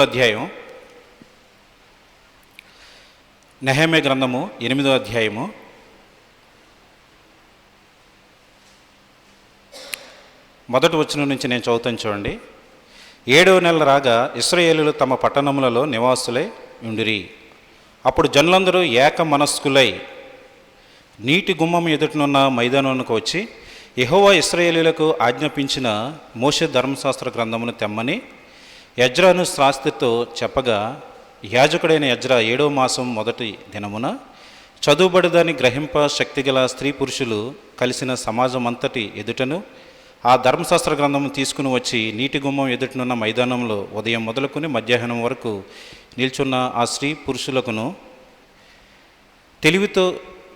అధ్యాయం, నెహెమ్యా గ్రంథము 8వ అధ్యాయము. మొదటి వచనం నుంచి నేను చదువుతాను చూడండి. 7వ నెల రాగా ఇశ్రాయేలీయులు తమ పట్టణములలో నివాసులై ఉండిరి. అప్పుడు జనులందరూ ఏక మనస్కులై నీటి గుమ్మం ఎదుటనున్న మైదానానికి వచ్చి యెహోవా ఇశ్రాయేలీయులకు ఆజ్ఞాపించిన మోషే ధర్మశాస్త్ర గ్రంథమును తెమ్మని యజ్రాను శాస్త్రితో చెప్పగా, యాజకుడైన యజ్రా 7వ మాసం మొదటి దినమున చదువుబడిదాన్ని గ్రహింప శక్తిగల స్త్రీ పురుషులు కలిసిన సమాజం అంతటి ఎదుటను ఆ ధర్మశాస్త్ర గ్రంథము తీసుకుని వచ్చి నీటి గుమ్మం ఎదుటనున్న మైదానంలో ఉదయం మొదలుకొని మధ్యాహ్నం వరకు నిల్చున్న ఆ స్త్రీ పురుషులకును తెలివితో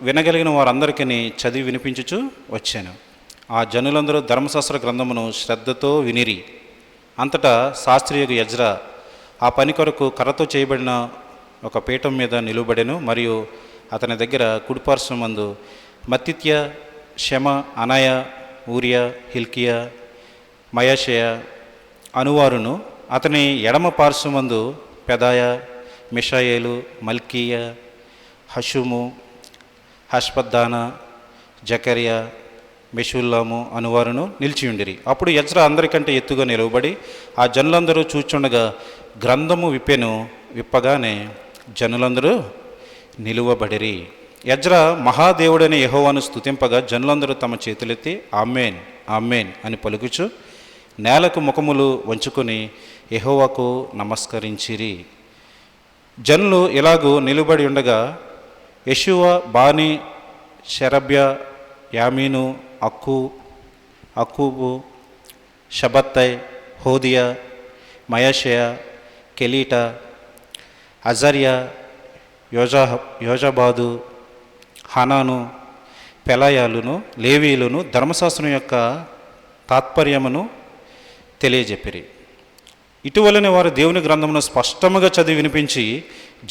వినగలిగిన వారందరికీ చదివి వినిపించుచు వచ్చాను. ఆ జనులందరూ ధర్మశాస్త్ర గ్రంథమును శ్రద్ధతో వినిరి. అంతటా శాస్త్రీయ యజ్రా ఆ పని కొరకు కర్రతో చేయబడిన ఒక పీఠం మీద నిలువబడెను. మరియు అతని దగ్గర కుడిపార్శ్వమందు మత్తిత్య, షెమ, అనయ, ఊరియా, హిల్కియా, మయాషయ అనువారును, అతని ఎడమ పార్శ్వమందు పెదాయ, మిషాయేలు, మల్కీయ, హషుము, హష్పద్దాన, జకరియా, మెషుల్లాము అనువారును నిలిచియుండిరి. అప్పుడు యజ్రా అందరికంటే ఎత్తుగా నిలవబడి ఆ జనులందరూ చూచుండగా గ్రంథము విప్పగానే జనులందరూ నిలువబడిరి. యజ్రా మహాదేవుడైన యెహోవాను స్తుతింపగా జనులందరూ తమ చేతులెత్తి ఆమేన్ ఆమేన్ అని పలుకుచు నేలకు ముఖములు వంచుకొని యెహోవాకు నమస్కరించిరి. జనులు ఇలాగూ నిలుబడి ఉండగా యెషూవ, బాని, షెరబ్య, యామీను, అక్కూబు, షబత్తై, హోదియా, మయాషయ, కెలీటా, అజర్యా, యోజాబాదు, హనాను, పెలాయాలును, లేవీయులను ధర్మశాస్త్రం యొక్క తాత్పర్యమును తెలియజెప్పిరి. ఇటీవలనే వారు దేవుని గ్రంథమును స్పష్టముగా చదివి వినిపించి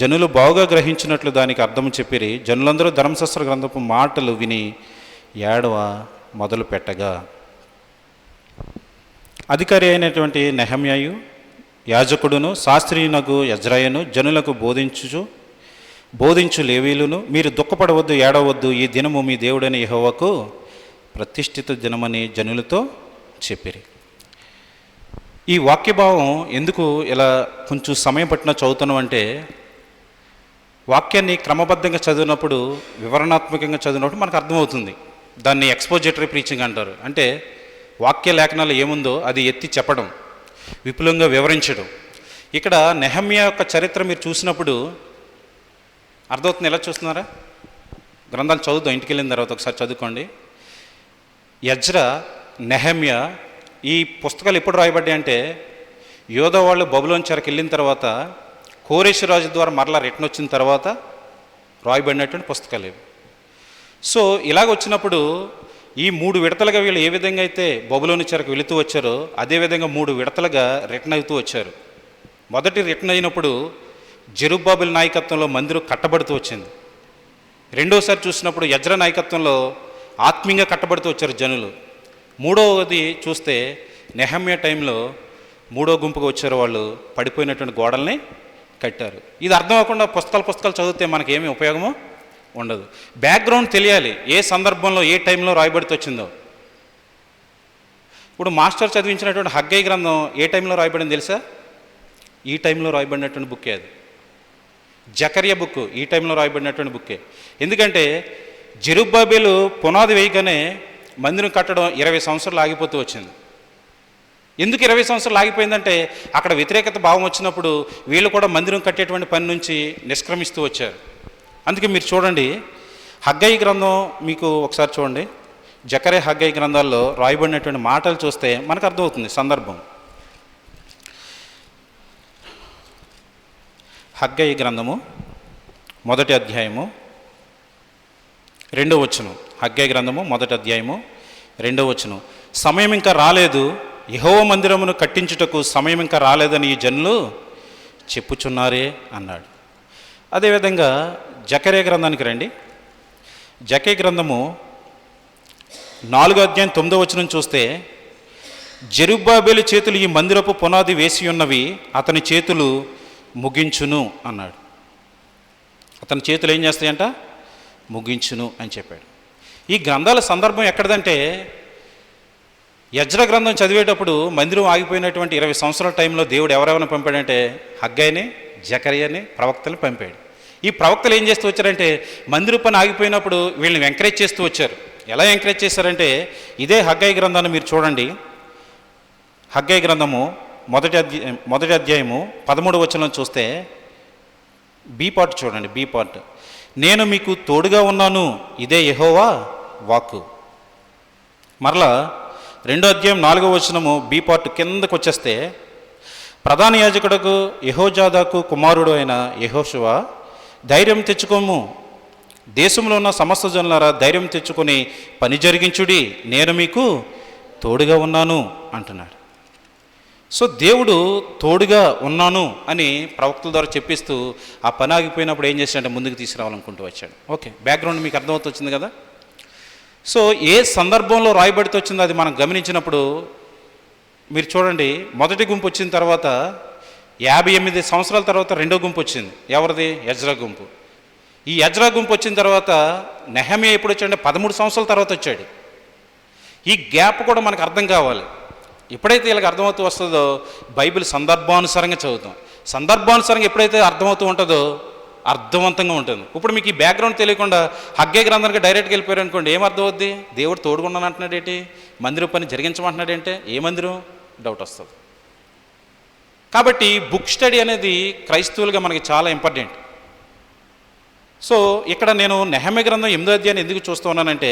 జనులు బాగుగా గ్రహించినట్లు దానికి అర్థము చెప్పిరి. జనులందరూ ధర్మశాస్త్ర గ్రంథపు మాటలు విని ఏడవ మొదలు పెట్టగా అధికారి అయినటువంటి నెహమ్యాయు, యాజకుడును, శాస్త్రీయునకు యజ్రాయను జనులకు బోధించు లేవీయులను, మీరు దుఃఖపడవద్దు, ఏడవద్దు, ఈ దినము మీ దేవుడైన యెహోవాకు ప్రతిష్ఠిత దినమని జనులతో చెప్పిరి. ఈ వాక్యభావం ఎందుకు ఇలా కొంచెం సమయం పట్టిన చదువుతున్నాం అంటే, వాక్యాన్ని క్రమబద్ధంగా చదివినప్పుడు, వివరణాత్మకంగా చదివినప్పుడు మనకు అర్థమవుతుంది. దాన్ని ఎక్స్పోజిటరీ ప్రీచింగ్ అంటారు. అంటే వాక్య లేఖనాలు ఏముందో అది ఎత్తి చెప్పడం, విపులంగా వివరించడం. ఇక్కడ నెహమ్యా యొక్క చరిత్ర మీరు చూసినప్పుడు అర్థమవుతుంది. ఎలా చూస్తున్నారా? గ్రంథాలు చదువుదాం, ఇంటికి వెళ్ళిన తర్వాత ఒకసారి చదువుకోండి. యజ్రా, నెహమ్యా ఈ పుస్తకాలు ఎప్పుడు రాయబడ్డాయి అంటే యోధా వాళ్ళు బబులోను చెరకు వెళ్ళిన తర్వాత కోరేషు రాజు ద్వారా మరలా రిటర్న్ వచ్చిన తర్వాత రాయబడినటువంటి పుస్తకాలు ఇవి. సో ఇలాగ వచ్చినప్పుడు ఈ 3 విడతలుగా వీళ్ళు ఏ విధంగా అయితే బబులోను చెరకు వెళుతూ వచ్చారో అదేవిధంగా 3 విడతలుగా రిటర్న్ అవుతూ వచ్చారు. మొదటి రిటర్న్ అయినప్పుడు జెరుబ్బాబెల్ నాయకత్వంలో మందిరం కట్టబడుతూ వచ్చింది. రెండోసారి చూసినప్పుడు యజ్రా నాయకత్వంలో ఆత్మీయంగా కట్టబడుతూ వచ్చారు జనులు. మూడవది చూస్తే నెహమ్యా టైంలో 3వ గుంపుగా వచ్చారు. వాళ్ళు పడిపోయినటువంటి గోడల్ని కట్టారు. ఇది అర్థం అవ్వకుండా పుస్తకాలు చదివితే మనకేమీ ఉపయోగమో ఉండదు. బ్యాక్గ్రౌండ్ తెలియాలి, ఏ సందర్భంలో ఏ టైంలో రాయబడితే వచ్చిందో. ఇప్పుడు మాస్టర్ చదివించినటువంటి హగ్గై గ్రంథం ఏ టైంలో రాయబడింది తెలుసా? ఈ టైంలో రాయబడినటువంటి బుక్కే అది. జకరియా బుక్ ఈ టైంలో రాయబడినటువంటి బుక్కే. ఎందుకంటే జెరుబ్బాబెలు పునాది వేయగానే మందిరం కట్టడం 20 సంవత్సరాలు ఆగిపోతూ వచ్చింది. ఎందుకు 20 సంవత్సరాలు ఆగిపోయిందంటే అక్కడ వ్యతిరేకత భావం వచ్చినప్పుడు వీళ్ళు కూడా మందిరం కట్టేటువంటి పని నుంచి నిష్క్రమిస్తూ వచ్చారు. అందుకే మీరు చూడండి, హగ్గై గ్రంథం మీకు ఒకసారి చూడండి. జకరియా, హగ్గై గ్రంథాల్లో రాయబడినటువంటి మాటలు చూస్తే మనకు అర్థమవుతుంది సందర్భం. హగ్గై గ్రంథము 1వ అధ్యాయము 2వ వచనం. హగ్గై గ్రంథము 1వ అధ్యాయము 2వ వచనం. సమయం ఇంకా రాలేదు, యెహోవా మందిరమును కట్టించుటకు సమయం ఇంకా రాలేదని ఈ జనులు చెప్పుచున్నారే అన్నాడు. అదేవిధంగా జకరియా గ్రంథానికి రండి. జకరియా గ్రంథము 4వ అధ్యాయం 9వ వచనం చూస్తే జెరుబ్బాబెలు చేతులు ఈ మందిరపు పునాది వేసి ఉన్నవి, అతని చేతులు ముగించును అన్నాడు. అతని చేతులు ఏం చేస్తాయంట? ముగించును అని చెప్పాడు. ఈ గ్రంథాల సందర్భం ఎక్కడదంటే, యజ్రా గ్రంథం చదివేటప్పుడు మందిరం ఆగిపోయినటువంటి 20 సంవత్సరాల టైంలో దేవుడు ఎవరెవరిని పంపాడంటే హగ్గైని, జకర్యాని, ప్రవక్తలను పంపాడు. ఈ ప్రవక్తలు ఏం చేస్తూ వచ్చారంటే, మందిరం పని ఆగిపోయినప్పుడు వీళ్ళని ఎంకరేజ్ చేస్తూ వచ్చారు. ఎలా ఎంకరేజ్ చేశారంటే, ఇదే హగ్గై గ్రంథాన్ని మీరు చూడండి. హగ్గై గ్రంథము మొదటి అధ్యాయము 13వ వచనం చూస్తే బి పార్ట్ చూడండి. బి పార్ట్, నేను మీకు తోడుగా ఉన్నాను, ఇదే యెహోవా వాక్కు. మరలా 2వ అధ్యాయం 4వ వచనము బి పార్ట్ కిందకు వచ్చేస్తే, ప్రధాన యాజకుడకు యెహోజాదాకు కుమారుడు అయిన యెహోషువ, ధైర్యం తెచ్చుకోము, దేశంలో ఉన్న సమస్త జనులారా ధైర్యం తెచ్చుకొని పని జరిగించుడి, నేను మీకు తోడుగా ఉన్నాను అంటున్నాడు. సో దేవుడు తోడుగా ఉన్నాను అని ప్రవక్తల ద్వారా చెప్పిస్తూ ఆ పని ఆగిపోయినప్పుడు ఏం చేశాడంటే ముందుకు తీసుకురావాలనుకుంటూ వచ్చాడు. ఓకే, బ్యాక్గ్రౌండ్ మీకు అర్థమవుతూ వచ్చింది కదా. సో ఏ సందర్భంలో రాయబడితే వచ్చిందో అది మనం గమనించినప్పుడు మీరు చూడండి, మొదటి గుంపు వచ్చిన తర్వాత 58 సంవత్సరాల తర్వాత రెండో గుంపు వచ్చింది. ఎవరిది? యజ్రా గుంపు. ఈ యజ్రా గుంపు వచ్చిన తర్వాత నెహెమ్యా ఎప్పుడు వచ్చాడంటే 13 సంవత్సరాల తర్వాత వచ్చాడు. ఈ గ్యాప్ కూడా మనకు అర్థం కావాలి. ఎప్పుడైతే వీళ్ళకి అర్థమవుతూ వస్తుందో బైబిల్ సందర్భానుసారంగా చదువుతాం. సందర్భానుసారంగా ఎప్పుడైతే అర్థమవుతూ ఉంటుందో అర్థవంతంగా ఉంటుంది. ఇప్పుడు మీకు ఈ బ్యాక్గ్రౌండ్ తెలియకుండా హగ్గై గ్రంథానికి డైరెక్ట్గా వెళ్ళిపోయారు అనుకోండి, ఏమర్థం అవుద్ది? దేవుడు తోడుగున్నాను అంటున్నాడు ఏంటి, మందిరం పని జరిగించమంటున్నాడు ఏంటి, ఏ మందిరం? డౌట్ వస్తుంది. కాబట్టి బుక్ స్టడీ అనేది క్రైస్తవులుగా మనకి చాలా ఇంపార్టెంట్. సో ఇక్కడ నేను నెహెమ్యా గ్రంథం 8వ అధ్యాయాన్ని ఎందుకు చూస్తూ ఉన్నానంటే,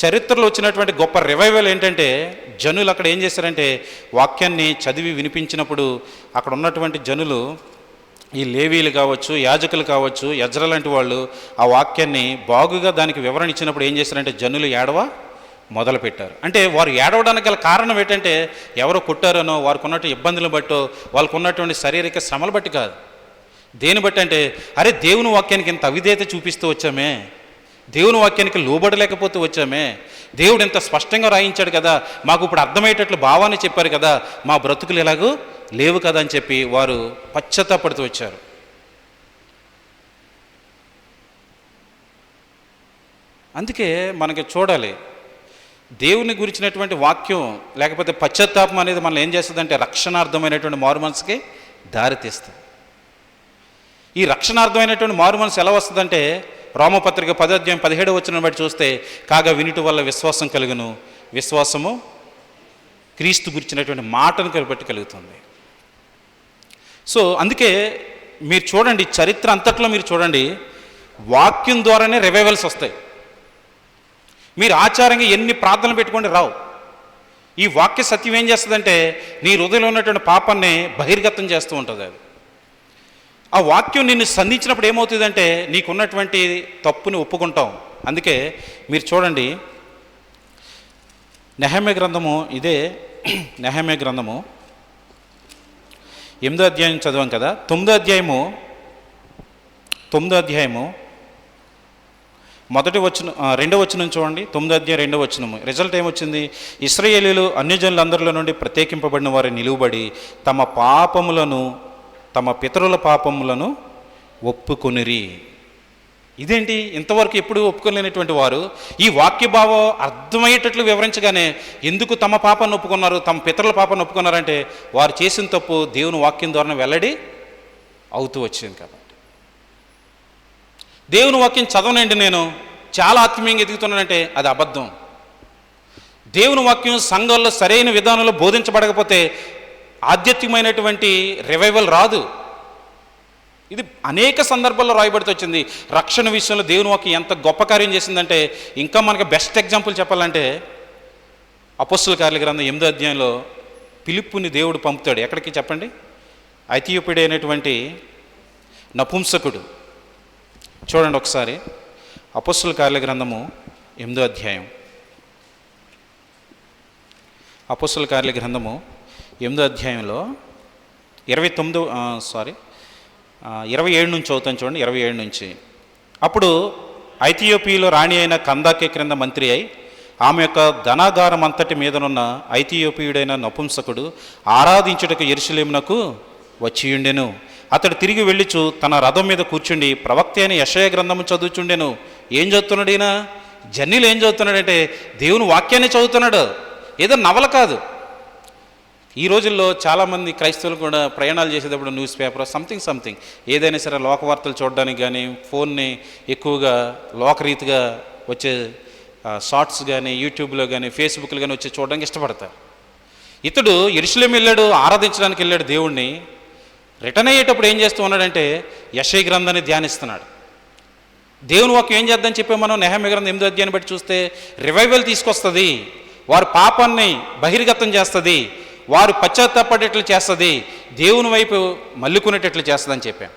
చరిత్రలో వచ్చినటువంటి గొప్ప రివైవల్ ఏంటంటే, జనులు అక్కడ ఏం చేశారంటే వాక్యాన్ని చదివి వినిపించినప్పుడు అక్కడ ఉన్నటువంటి జనులు, ఈ లేవీలు కావచ్చు, యాజకులు కావచ్చు, యజ్రా లాంటి వాళ్ళు ఆ వాక్యాన్ని బాగుగా దానికి వివరణ ఇచ్చినప్పుడు ఏం చేశారంటే జనులు ఏడవ మొదలుపెట్టారు. అంటే వారు ఏడవడానికి గల కారణం ఏంటంటే, ఎవరో కొట్టారనో, వారికి ఉన్నటువంటి ఇబ్బందులు బట్టో, వాళ్ళకు ఉన్నటువంటి శారీరక శ్రమలు బట్టి కాదు. దేని బట్టి అంటే, అరే దేవుని వాక్యానికి ఇంత అవిధేయత చూపిస్తూ వచ్చామే, దేవుని వాక్యానికి లోబడలేకపోతూ వచ్చామే, దేవుడు ఎంత స్పష్టంగా రాయించాడు కదా, మాకు ఇప్పుడు అర్థమయ్యేటట్లు భావాన్ని చెప్పారు కదా, మా బ్రతుకులు ఎలాగూ లేవు కదా అని చెప్పి వారు పశ్చాత్తాపడుతూ వచ్చారు. అందుకే మనకి చూడాలి, దేవుని గురించినటువంటి వాక్యం లేకపోతే పశ్చాత్తాపం అనేది మనం ఏం చేస్తుందంటే రక్షణార్థమైనటువంటి మారు మనసుకి దారితీస్తుంది. ఈ రక్షణార్థమైనటువంటి మారు మనసు ఎలా వస్తుందంటే, రోమపత్రిక 10వ అధ్యాయం 17వ వచనం బట్టి చూస్తే, కాగా వినుట వల్ల విశ్వాసం కలుగును, విశ్వాసము క్రీస్తు గురించినటువంటి మాటను బట్టి కలుగుతుంది. సో అందుకే మీరు చూడండి, చరిత్ర అంతట్లో మీరు చూడండి, వాక్యం ద్వారానే రివైవల్స్ వస్తాయి. మీరు ఆచారంగా ఎన్ని ప్రార్థనలు పెట్టుకోండి రావు. ఈ వాక్య సత్యం ఏం చేస్తుందంటే నీ హృదయంలో ఉన్నటువంటి పాపాన్ని బహిర్గతం చేస్తూ ఉంటుంది. అది ఆ వాక్యం నిన్ను సంధించినప్పుడు ఏమవుతుందంటే నీకున్నటువంటి తప్పుని ఒప్పుకుంటాం. అందుకే మీరు చూడండి, నెహెమ్యా గ్రంథము, ఇదే నెహెమ్యా గ్రంథము 8వ అధ్యాయం చదివాం కదా, 9వ అధ్యాయము మొదటి వచనం 2వ వచనం చూడండి. 9వ అధ్యాయం 2వ వచనము రిజల్ట్ ఏమొచ్చింది? ఇశ్రాయేలీయులు అన్యజనులందరిలో నుండి ప్రత్యేకింపబడిన వారు నిలువబడి తమ పితరుల పాపములను ఒప్పుకొనిరి. ఇదేంటి, ఇంతవరకు ఎప్పుడు ఒప్పుకోలేనటువంటి వారు ఈ వాక్య భావం అర్థమయ్యేటట్లు వివరించగానే ఎందుకు తమ పాపాన్ని ఒప్పుకున్నారు, తమ పితరుల పాపాన్ని ఒప్పుకున్నారంటే వారు చేసిన తప్పు దేవుని వాక్యం ద్వారా వెల్లడి అవుతూ వచ్చింది. కాబట్టి దేవుని వాక్యం చదవనండి, నేను చాలా ఆత్మీయంగా ఎదుగుతున్నానంటే అది అబద్ధం. దేవుని వాక్యం సంఘంలో సరైన విధానంలో బోధించబడకపోతే ఆధ్యాత్మికమైనటువంటి రివైవల్ రాదు. ఇది అనేక సందర్భాల్లో రాయబడుతూ వచ్చింది. రక్షణ విషయంలో దేవుని వాక్యం ఎంత గొప్ప కార్యం చేసిందంటే, ఇంకా మనకు బెస్ట్ ఎగ్జాంపుల్ చెప్పాలంటే అపోస్తలుల కార్యాల గ్రంథం 8వ అధ్యాయంలో ఫిలిప్పుని దేవుడు పంపుతాడు. ఎక్కడికి చెప్పండి? ఐథియోపియా అయినటువంటి నపుంసకుడు. చూడండి ఒకసారి అపోస్తలుల కార్యాల గ్రంథము 8వ అధ్యాయం. అపోస్తలుల కార్యాల గ్రంథము 8వ అధ్యాయంలో 27 నుంచి చదువుతాను చూడండి. 27 నుంచి. అప్పుడు ఐథియోపియాలో రాణి అయిన కందాకే క్రింద మంత్రి అయి ఆమె యొక్క ధనాగారం అంతటి మీదనున్న ఐథియోపియుడైన నపుంసకుడు ఆరాధించుటకు యెరూషలేమునకు వచ్చియుండెను. అతడు తిరిగి వెళ్ళుచు తన రథం మీద కూర్చుండి ప్రవక్త అయిన యెషయా గ్రంథము చదువుచుండెను. ఏం చదువుతున్నాడు ఈయన? జర్నీలు ఏం చదువుతున్నాడంటే దేవుని వాక్యాన్ని చదువుతున్నాడు, ఏదో నవల కాదు. ఈ రోజుల్లో చాలామంది క్రైస్తవులు కూడా ప్రయాణాలు చేసేటప్పుడు న్యూస్ పేపర్ సంథింగ్ ఏదైనా సరే లోకవార్తలు చూడడానికి కానీ, ఫోన్ని ఎక్కువగా లోకరీతిగా వచ్చే షార్ట్స్ కానీ, యూట్యూబ్లో కానీ, ఫేస్బుక్లో కానీ వచ్చి చూడడానికి ఇష్టపడతారు. ఇతడు యెరూషలేము వెళ్ళాడు, ఆరాధించడానికి వెళ్ళాడు దేవుణ్ణి. రిటర్న్ అయ్యేటప్పుడు ఏం చేస్తూ ఉన్నాడంటే యెషయా గ్రంథాన్ని ధ్యానిస్తున్నాడు. దేవుని వాక్యం ఏం చేద్దామని చెప్పి మనం నెహెమ్యా గ్రంథం 8వ అధ్యాయాన్ని బట్టి చూస్తే రివైవల్ తీసుకొస్తుంది, వారి పాపాన్ని బహిర్గతం చేస్తుంది, వారు పశ్చాత్తాపడేట్లు చేస్తుంది, దేవుని వైపు మల్లుకునేటట్లు చేస్తుందని చెప్పాం.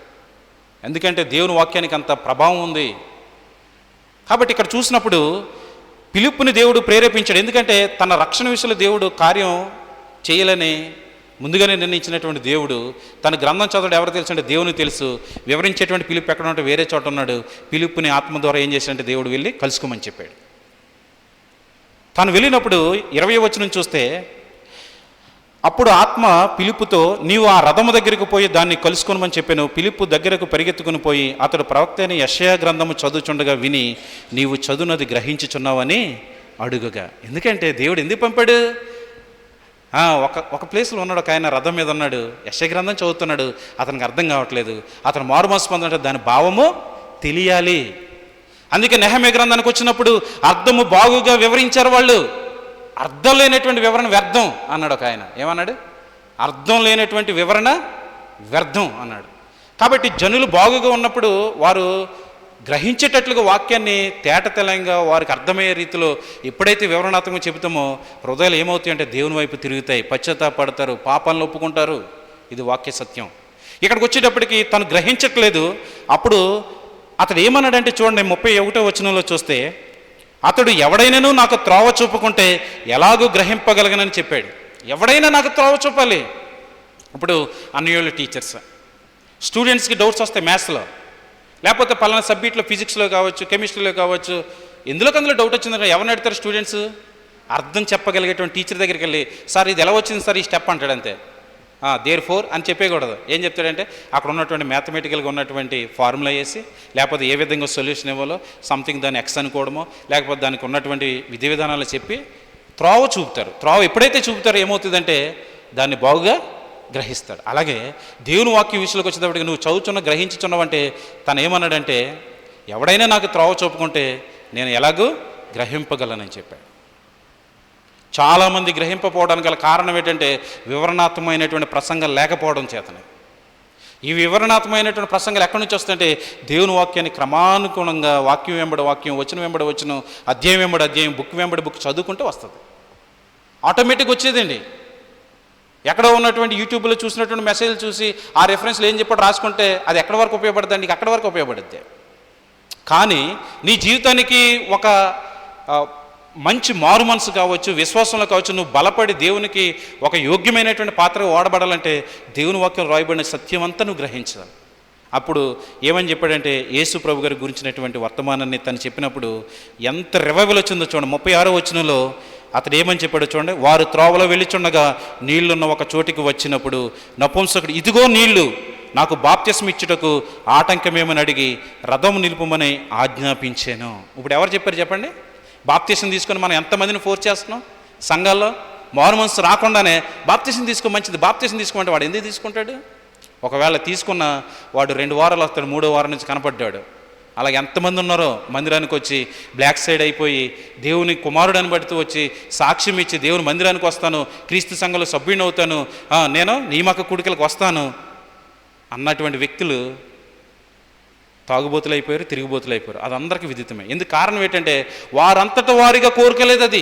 ఎందుకంటే దేవుని వాక్యానికి అంత ప్రభావం ఉంది. కాబట్టి ఇక్కడ చూసినప్పుడు ఫిలిప్పుని దేవుడు ప్రేరేపించాడు. ఎందుకంటే తన రక్షణ విషయంలో దేవుడు కార్యం చేయాలని ముందుగానే నిర్ణయించినటువంటి దేవుడు తన గ్రంథం చదవడం ఎవరు తెలుసు అంటే దేవునికి తెలుసు. వివరించేటువంటి ఫిలిప్ ఎక్కడ ఉంటే వేరే చోట ఉన్నాడు. ఫిలిప్పుని ఆత్మ ద్వారా ఏం చేశాడంటే దేవుడు వెళ్ళి కలుసుకోమని చెప్పాడు. తాను వెళ్ళినప్పుడు 20వ వచనం చూస్తే, అప్పుడు ఆత్మ ఫిలిప్పుతో నీవు ఆ రథము దగ్గరకు పోయి దాన్ని కలుసుకోమని చెప్పాను. ఫిలిప్పు దగ్గరకు పరిగెత్తుకుని పోయి అతడు ప్రవక్త అయిన యెషయా గ్రంథము చదువుచుండగా విని నీవు చదువునది గ్రహించుచున్నావని అడుగుగా. ఎందుకంటే దేవుడు ఎందుకు పంపాడు? ఒక ప్లేస్లో ఉన్నాడు, ఒక ఆయన రథం మీద ఉన్నాడు, యెషయా గ్రంథం చదువుతున్నాడు, అతనికి అర్థం కావట్లేదు. అతను మారుమనసు పొందంటే దాని భావము తెలియాలి. అందుకే నెహెమ్యా గ్రంథానికి వచ్చినప్పుడు అర్థము బాగుగా వివరించారు వాళ్ళు. అర్థం లేనటువంటి వివరణ వ్యర్థం అన్నాడు ఒక ఆయన. ఏమన్నాడు? అర్థం లేనటువంటి వివరణ వ్యర్థం అన్నాడు. కాబట్టి జనులు బాగుగా ఉన్నప్పుడు వారు గ్రహించేటట్లుగా వాక్యాన్ని తేటతెలంగా వారికి అర్థమయ్యే రీతిలో ఎప్పుడైతే వివరణాత్మకంగా చెబుతామో హృదయాలు ఏమవుతాయి అంటే దేవుని వైపు తిరుగుతాయి, పశ్చాత్తాపడతారు, పాపాలను ఒప్పుకుంటారు. ఇది వాక్య సత్యం. ఇక్కడికి వచ్చేటప్పటికి తను గ్రహించట్లేదు. అప్పుడు అతడు ఏమన్నాడంటే చూడండి 31వ వచనంలో చూస్తే, అతడు ఎవడైనాను నాకు త్రోవ చూపుకుంటే ఎలాగూ గ్రహింపగలగనని చెప్పాడు. ఎవడైనా నాకు త్రోవ చూపాలి. ఇప్పుడు అన్యువల్ టీచర్స్, స్టూడెంట్స్కి డౌట్స్ వస్తాయి మ్యాథ్స్లో, లేకపోతే పలానా సబ్జెక్ట్లో ఫిజిక్స్లో కావచ్చు, కెమిస్ట్రీలో కావచ్చు, అందులో డౌట్ వచ్చిందంటే ఎవరిని అడుగుతారు స్టూడెంట్స్? అర్థం చెప్పగలిగేటువంటి టీచర్ దగ్గరికి వెళ్ళి సార్ ఇది ఎలా వచ్చింది సార్ ఈ స్టెప్ అంటాడు. అంతే. దేర్ ఫోర్ అని చెప్పేయకూడదు. ఏం చెప్తాడంటే అక్కడ ఉన్నటువంటి మ్యాథమెటికల్గా ఉన్నటువంటి ఫార్ములా వేసి, లేకపోతే ఏ విధంగా సొల్యూషన్ ఇవ్వాలో సంథింగ్ దాన్ని ఎక్స్ అనుకోవడమో, లేకపోతే దానికి ఉన్నటువంటి విధి విధానాలు చెప్పి త్రోవ చూపుతారు. త్రోవ ఎప్పుడైతే చూపుతారో ఏమవుతుందంటే దాన్ని బాగుగా గ్రహిస్తాడు. అలాగే దేవుని వాక్యం విషయంలోకి వచ్చేటప్పటికి నువ్వు చదువుచున్న గ్రహించుచున్నావంటే తను ఏమన్నాడంటే ఎవడైనా నాకు త్రోవ చూపుకుంటే నేను ఎలాగూ గ్రహింపగలనని చెప్పాడు. చాలామంది గ్రహింపపోవడానికి గల కారణం ఏంటంటే వివరణాత్మకమైనటువంటి ప్రసంగాలు లేకపోవడం చేతనే. ఈ వివరణాత్మకమైనటువంటి ప్రసంగాలు ఎక్కడి నుంచి వస్తుంటే దేవుని వాక్యాన్ని క్రమానుగుణంగా వాక్యం వెంబడి వాక్యం, వచనం వెంబడి వచనం, అధ్యాయం వెంబడి అధ్యాయం, బుక్ వెంబడి బుక్ చదువుకుంటూ వస్తుంది. ఆటోమేటిక్ వచ్చేదండి. ఎక్కడో ఉన్నటువంటి యూట్యూబ్లో చూసినటువంటి మెసేజ్లు చూసి ఆ రెఫరెన్స్లు ఏం చెప్పాడు రాసుకుంటే అది ఎక్కడి వరకు ఉపయోగపడుతుంది? నీకు అక్కడి వరకు ఉపయోగపడుద్ది. కానీ నీ జీవితానికి ఒక మంచి మారు మనసు కావచ్చు, విశ్వాసంలో కావచ్చు, నువ్వు బలపడి దేవునికి ఒక యోగ్యమైనటువంటి పాత్రగా వాడబడాలంటే దేవుని వాక్యం రాయబడిన సత్యం అంతా నువ్వు గ్రహించాలి. అప్పుడు ఏమని చెప్పాడంటే యేసు ప్రభు గారి గురించినటువంటి వర్తమానాన్ని తను చెప్పినప్పుడు ఎంత రివైవల్ వచ్చిందో చూడండి. 36వ వచనంలో అతడు ఏమని చెప్పాడో చూడండి. వారు త్రోవలో వెళ్ళిచుండగా నీళ్లున్న ఒక చోటికి వచ్చినప్పుడు నపుంసకుడు ఇదిగో నీళ్లు, నాకు బాప్తిస్మం ఇచ్చుటకు ఆటంకమేమని అడిగి రథము నిలుపుమని ఆజ్ఞాపించాను. ఇప్పుడు ఎవరు చెప్పారు చెప్పండి? బాప్తిస్మం తీసుకొని మనం ఎంతమందిని ఫోర్స్ చేస్తున్నాం సంఘాల్లో? మారు మనసు రాకుండానే బాప్తిస్మం తీసుకో, మంచిది బాప్తిస్మం తీసుకోమంటే వాడు ఎందుకు తీసుకుంటాడు? ఒకవేళ తీసుకున్న వాడు 2 వారాలు వస్తాడు, 3వ వారం నుంచి కనపడ్డాడు. అలా ఎంతమంది ఉన్నారో మందిరానికి వచ్చి బ్లాక్ సైడ్ అయిపోయి దేవుని కుమారుడని బడుతూ వచ్చి సాక్ష్యం ఇచ్చి దేవుని మందిరానికి వస్తాను, క్రీస్తు సంఘంలో సభ్యుని అవుతాను, నేను నియామక కూడికలకు వస్తాను అన్నటువంటి వ్యక్తులు తాగుబోతులు అయిపోయారు, తిరిగిబోతులు అయిపోయారు. అది అందరికీ విదితమే. ఎందుకు కారణం ఏంటంటే వారంతట వారిగా కోరుకోలేదు. అది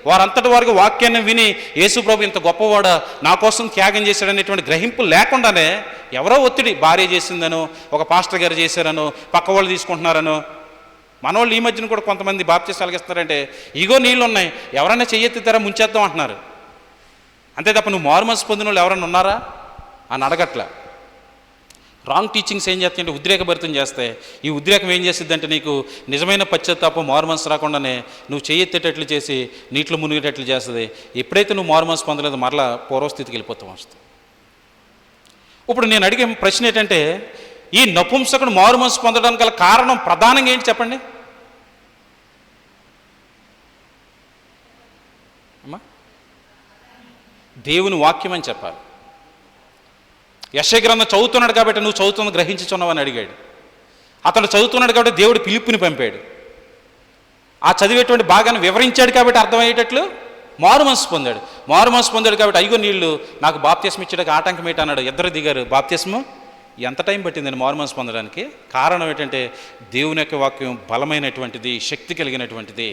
వారంతట వారిగా వాక్యాన్ని విని యేసు ప్రభు ఇంత గొప్పవాడా, నా కోసం త్యాగం చేశాడనేటువంటి గ్రహింపు లేకుండానే ఎవరో ఒత్తిడి, భార్య చేసిందనో, ఒక పాస్టర్ గారు చేశారనో, పక్క వాళ్ళు తీసుకుంటున్నారనో. మనవాళ్ళు ఈ మధ్యన కూడా కొంతమంది బాప్తిస్మం కలిగిస్తున్నారంటే ఇగో నీళ్ళు ఉన్నాయి, ఎవరైనా చెయ్యెత్తుతారా ముంచేద్దాం అంటున్నారు. అంతే తప్ప నువ్వు మారు మనసు పొందిన వాళ్ళు ఎవరైనా ఉన్నారా అని అడగట్లా. రాంగ్ టీచింగ్స్ ఏం చేస్తాయంటే ఉద్రేకభరితం చేస్తాయి. ఈ ఉద్రేకం ఏం చేస్తుందంటే నీకు నిజమైన పశ్చాత్తాపం మారుమనసు రాకుండానే నువ్వు చేయెత్తేటట్లు చేసి నీటిలో మునిగేటట్లు చేస్తుంది. ఎప్పుడైతే నువ్వు మారుమనసు పొందలేదో మరలా పూర్వస్థితికి వెళ్ళిపోతాం వస్తుంది. ఇప్పుడు నేను అడిగే ప్రశ్న ఏంటంటే, ఈ నపుంసకుడు మారుమనసు పొందడానికి గల కారణం ప్రధానంగా ఏంటి చెప్పండి అమ్మా? దేవుని వాక్యం అని చెప్పాలి. యెషయా గ్రంథం చదువుతున్నాడు కాబట్టి నువ్వు చదువుతున్న గ్రహించుచున్నావు అని అడిగాడు. అతడు చదువుతున్నాడు కాబట్టి దేవుడు పిలుపుని పంపాడు. ఆ చదివేటువంటి భాగాన్ని వివరించాడు కాబట్టి అర్థమయ్యేటట్లు మారుమనసు పొందాడు. మారుమనసు పొందాడు కాబట్టి అయ్యో నీళ్ళు నాకు బాప్తిస్మ ఇచ్చడానికి ఆటంకం ఏంటి అన్నాడు. ఇద్దరు దిగారు. బాప్తిస్మ ఎంత టైం పట్టిందండి మారుమనసు పొందడానికి? కారణం ఏంటంటే దేవుని యొక్క వాక్యం బలమైనటువంటిది, శక్తి కలిగినటువంటిది.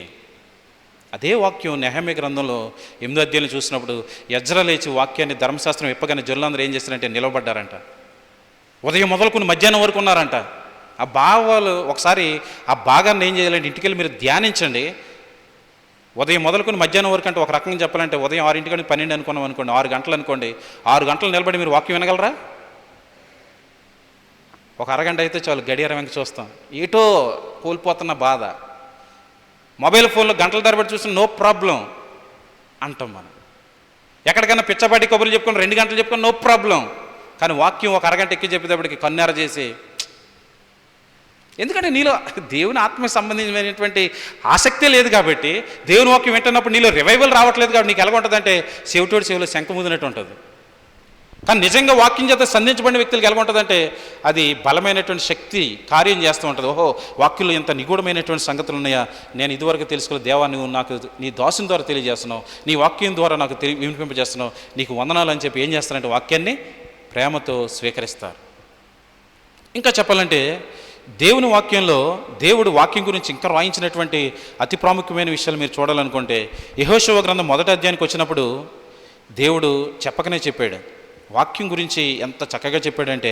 అదే వాక్యం నెహెమ్యా గ్రంథంలో 8వ అధ్యాయం చూసినప్పుడు ఎజ్రా లేచి వాక్యాన్ని ధర్మశాస్త్రం ఇప్పగానే జనులందరూ ఏం చేస్తారంటే నిలబడ్డారంట. ఉదయం మొదలుకొని మధ్యాహ్నం వరకు ఉన్నారంట. ఆ భావాలు ఒకసారి ఆ భాగాన్ని ఏం చేయాలంటే ఇంటికెళ్ళి మీరు ధ్యానించండి. ఉదయం మొదలుకొని మధ్యాహ్నం వరకు అంటే ఒక రకంగా చెప్పాలంటే ఉదయం 6 నుండి 12 అనుకున్నాం అనుకోండి, 6 గంటలు అనుకోండి. 6 గంటలు నిలబడి మీరు వాక్యం వినగలరా? ఒక అరగంట అయితే చాలు, గడియారం వెంక చూస్తాం, ఏటో కోల్పోతున్న బాధ. మొబైల్ ఫోన్లో గంటల తరబడి చూసిన నో ప్రాబ్లం అంటాం మనం. ఎక్కడికైనా పిచ్చపాటి కబుర్లు చెప్పుకొని 2 గంటలు చెప్పుకొని నో ప్రాబ్లం. కానీ వాక్యం ఒక అరగంట ఎక్కి చెప్పేటప్పటికి కన్నెర చేసి, ఎందుకంటే నీలో దేవుని ఆత్మకు సంబంధించినటువంటి ఆసక్తే లేదు కాబట్టి, దేవుని వాక్యం వింటున్నప్పుడు నీలో రివైవల్ రావట్లేదు కాబట్టి నీకు ఎలా ఉంటుందంటే చెవిటోడి చెవిలో శంఖ ముదినట్టు ఉంటుంది. కానీ నిజంగా వాక్యం చేత సంధించబడిన వ్యక్తులకు ఎలా ఉంటుందంటే అది బలమైనటువంటి శక్తి కార్యం చేస్తూ ఉంటుంది. ఓహో, వాక్యంలో ఎంత నిగూఢమైనటువంటి సంగతులు ఉన్నాయా, నేను ఇదివరకు తెలుసుకోలేదు దేవా, నువ్వు నాకు నీ దాసుని ద్వారా తెలియజేస్తున్నావు, నీ వాక్యం ద్వారా నాకు వినిపింపజేస్తున్నావు, నీకు వందనాలు అని చెప్పి ఏం చేస్తారంటే వాక్యాన్ని ప్రేమతో స్వీకరిస్తారు. ఇంకా చెప్పాలంటే దేవుని వాక్యంలో దేవుడు వాక్యం గురించి ఇంకా రాయించినటువంటి అతి ప్రాముఖ్యమైన విషయాలు మీరు చూడాలనుకుంటే యెహోషువ గ్రంథం 1వ అధ్యాయానికి వచ్చినప్పుడు దేవుడు చెప్పకనే చెప్పాడు. వాక్యం గురించి ఎంత చక్కగా చెప్పాడంటే,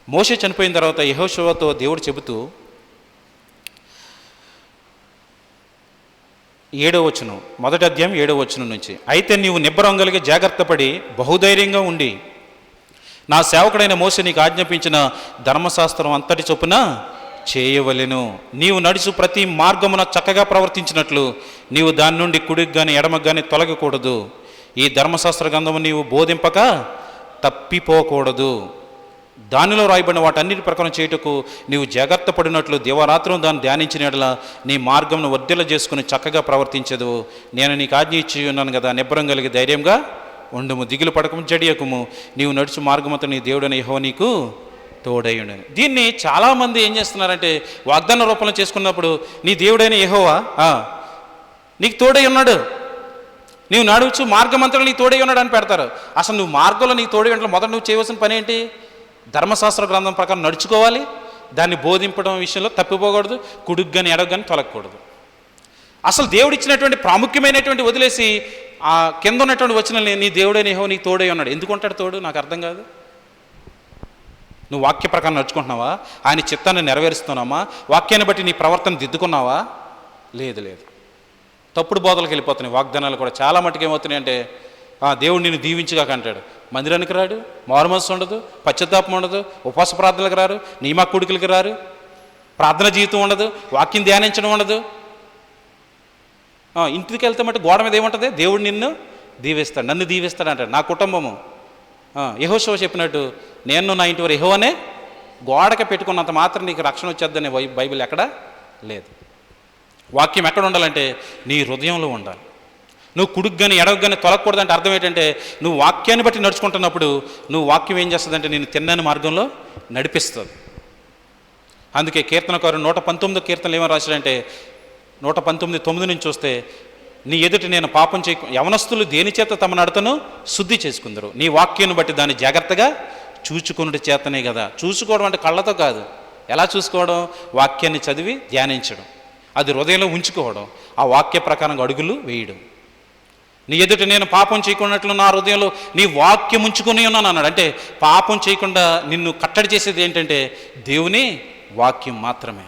మోషే చనిపోయిన తర్వాత యెహోషువతో దేవుడు చెబుతూ 7వ వచనం, 1వ అధ్యాయం 7వ వచనం నుంచి, అయితే నీవు నిబ్బరం కలిగి జాగ్రత్త పడి బహుధైర్యంగా ఉండి నా సేవకుడైన మోషే నీకు ఆజ్ఞాపించిన ధర్మశాస్త్రం అంతటి చొప్పున చేయవలెను. నీవు నడుచు ప్రతి మార్గమున చక్కగా ప్రవర్తించినట్లు నీవు దాని నుండి కుడికి కానీ ఎడమకు కానీ తొలగకూడదు. ఈ ధర్మశాస్త్ర గ్రంథము నీవు బోధింపక తప్పిపోకూడదు. దానిలో రాయబడిన వాటన్నిటి ప్రకారం చేయుటకు నీవు జాగ్రత్త పడినట్లు దివారాత్రం దాన్ని ధ్యానించిన యెడల నీ మార్గమును వర్ధిల్ల చేసుకుని చక్కగా ప్రవర్తించదు. నేను నీకు ఆజ్ఞ ఇచ్చి ఉన్నాను కదా, నిబ్బరం కలిగి ధైర్యంగా ఉండుము, దిగులు పడకము, జడియకుము, నీవు నడుచు మార్గమంతా నీ దేవుడైన యెహోవా నీకు తోడై ఉండను. దీన్ని చాలామంది ఏం చేస్తున్నారంటే వాగ్దాన రూపంలో చేసుకున్నప్పుడు నీ దేవుడైన యెహోవా నీకు తోడై ఉన్నాడు, నీవు నడుచు మార్గమంతా నీకు తోడై ఉన్నాడు అని పెడతారు. అసలు నువ్వు మార్గంలో నీకు తోడై ఉండడం మొదట నువ్వు చేయవలసిన పని ఏంటి? ధర్మశాస్త్ర గ్రంథం ప్రకారం నడుచుకోవాలి, దాన్ని బోధింపడం విషయంలో తప్పిపోకూడదు, కుడుగు కానీ ఎడగ కానీ తొలగకూడదు. అసలు దేవుడు ఇచ్చినటువంటి ప్రాముఖ్యమైనటువంటి వదిలేసి ఆ కింద ఉన్నటువంటి వచ్చిన నీ దేవుడైన యెహోవా నీకు తోడై ఉన్నాడు. ఎందుకు ఉంటాడు తోడు? నాకు అర్థం కాదు. నువ్వు వాక్య ప్రకారం నడుచుకుంటున్నావా? ఆయన చిత్తాన్ని నెరవేరుస్తున్నామా? వాక్యాన్ని బట్టి నీ ప్రవర్తన దిద్దుకున్నావా? లేదు లేదు. తప్పుడు బోధలకు వెళ్ళిపోతున్నాయి. వాగ్దానాలు కూడా చాలా మటుకు ఏమవుతున్నాయి అంటే దేవుడు నిన్ను దీవించుగాక అంటాడు, మందిరానికి రాడు, మారుమనస్సు ఉండదు, పశ్చాత్తాపం ఉండదు, ఉపవాస ప్రార్థనలకు రారు, నియమ కూడికలకు రారు, ప్రార్థన జీవితం ఉండదు, వాక్యం ధ్యానించడం ఉండదు. ఇంటికి వెళ్తే మటు గోడ మీద ఏముంటుంది? దేవుడు నిన్ను దీవిస్తాడు, నన్ను దీవిస్తాడు అంటాడు. నా కుటుంబము యెహోషువ చెప్పినట్టు నేను నా ఇంటి వారు యెహోవానే గోడకి పెట్టుకున్నంత మాత్రం నీకు రక్షణ వచ్చేద్దనే బైబిల్ ఎక్కడ లేదు. వాక్యం ఎక్కడ ఉండాలంటే నీ హృదయంలో ఉండాలి. నువ్వు కుడుగు కానీ ఎడగ కానీ తొలగకూడదంటే అర్థం ఏంటంటే నువ్వు వాక్యాన్ని బట్టి నడుచుకుంటున్నప్పుడు నువ్వు వాక్యం ఏం చేస్తుందంటే నేను తిన్నని మార్గంలో నడిపిస్తుంది. అందుకే కీర్తనకారు 119 కీర్తనలు ఏమని రాశాడంటే 119:9 నుంచి చూస్తే, నీ ఎదుటి నేను పాపం యవనస్తులు దేని చేత తమ నడతను శుద్ధి చేసుకుందరు, నీ వాక్యాన్ని బట్టి దాన్ని జాగ్రత్తగా చూచుకున్నట్టు చేతనే కదా. చూసుకోవడం అంటే కళ్ళతో కాదు. ఎలా చూసుకోవడం? వాక్యాన్ని చదివి ధ్యానించడం, అది హృదయంలో ఉంచుకోవడం, ఆ వాక్య ప్రకారంగా అడుగులు వేయడం. నీ ఎదుట నేను పాపం చేయకున్నట్లు నా హృదయంలో నీ వాక్యం ఉంచుకొని ఉన్నాను అన్నాడు. అంటే పాపం చేయకుండా నిన్ను కట్టడి చేసేది ఏంటంటే దేవుని వాక్యం మాత్రమే.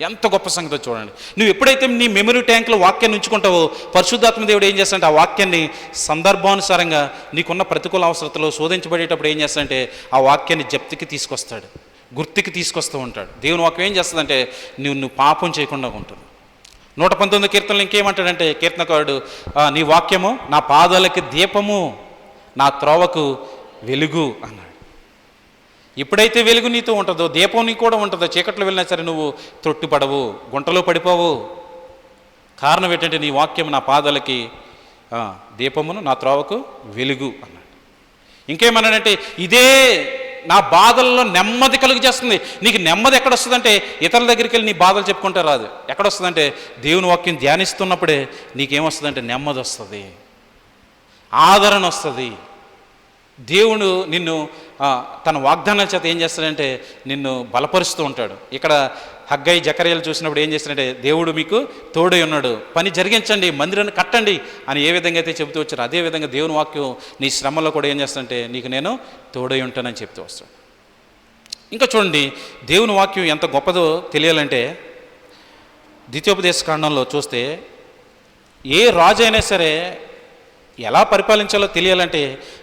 ఎంత గొప్ప సంగతో చూడండి. నువ్వు ఎప్పుడైతే నీ మెమరీ ట్యాంక్లో వాక్యాన్ని ఉంచుకుంటావో, పరిశుద్ధాత్మ దేవుడు ఏం చేస్తాడంటే ఆ వాక్యాన్ని సందర్భానుసారంగా నీకున్న ప్రతికూల అవసరతలో శోధించబడేటప్పుడు ఏం చేస్తాడంటే ఆ వాక్యాన్ని జప్తికి తీసుకొస్తాడు, గుర్తుకి తీసుకొస్తూ ఉంటాడు. దేవుని వాక్యం ఏం చేస్తుందంటే నువ్వు పాపం చేయకుండా ఉంటుంది. 119 కీర్తనలు ఇంకేమంటాడంటే కీర్తనకారుడు, నీ వాక్యము నా పాదాలకి దీపము, నా త్రోవకు వెలుగు అన్నాడు. ఎప్పుడైతే వెలుగు నీతో ఉంటుందో దీపం నీకు కూడా ఉంటుందో, చీకట్లో వెళ్ళినా సరే నువ్వు త్రొట్టుపడవు, గుంటలో పడిపోవు. కారణం ఏంటంటే నీ వాక్యం నా పాదాలకి దీపమును, నా త్రోవకు వెలుగు అన్నాడు. ఇంకేమన్నాడంటే ఇదే నా బాధల్లో నెమ్మది కలుగు చేస్తుంది. నీకు నెమ్మది ఎక్కడ వస్తుందంటే ఇతరుల దగ్గరికి వెళ్ళి నీ బాధలు చెప్పుకుంటే రాదు. ఎక్కడ వస్తుందంటే దేవుని వాక్యం ధ్యానిస్తున్నప్పుడే నీకేమొస్తుందంటే నెమ్మది వస్తుంది, ఆదరణ వస్తుంది. దేవుడు నిన్ను తన వాగ్దానాల చేత ఏం చేస్తాడంటే నిన్ను బలపరుస్తూ ఉంటాడు. ఇక్కడ హగ్గై జకర్యాలు చూసినప్పుడు ఏం చేస్తాడంటే దేవుడు మీకు తోడై ఉన్నాడు, పని జరిగించండి, మందిరాన్ని కట్టండి అని ఏ విధంగా అయితే చెబుతూ వచ్చారు, అదేవిధంగా దేవుని వాక్యం నీ శ్రమలో కూడా ఏం చేస్తాడంటే నీకు నేను తోడై ఉంటానని చెప్తూ వస్తాడు. ఇంకా చూడండి, దేవుని వాక్యం ఎంత గొప్పదో తెలియాలంటే ద్వితీయోపదేశ కాండంలో చూస్తే ఏ రాజు అయినా సరే ఎలా పరిపాలించాలో తెలియాలంటే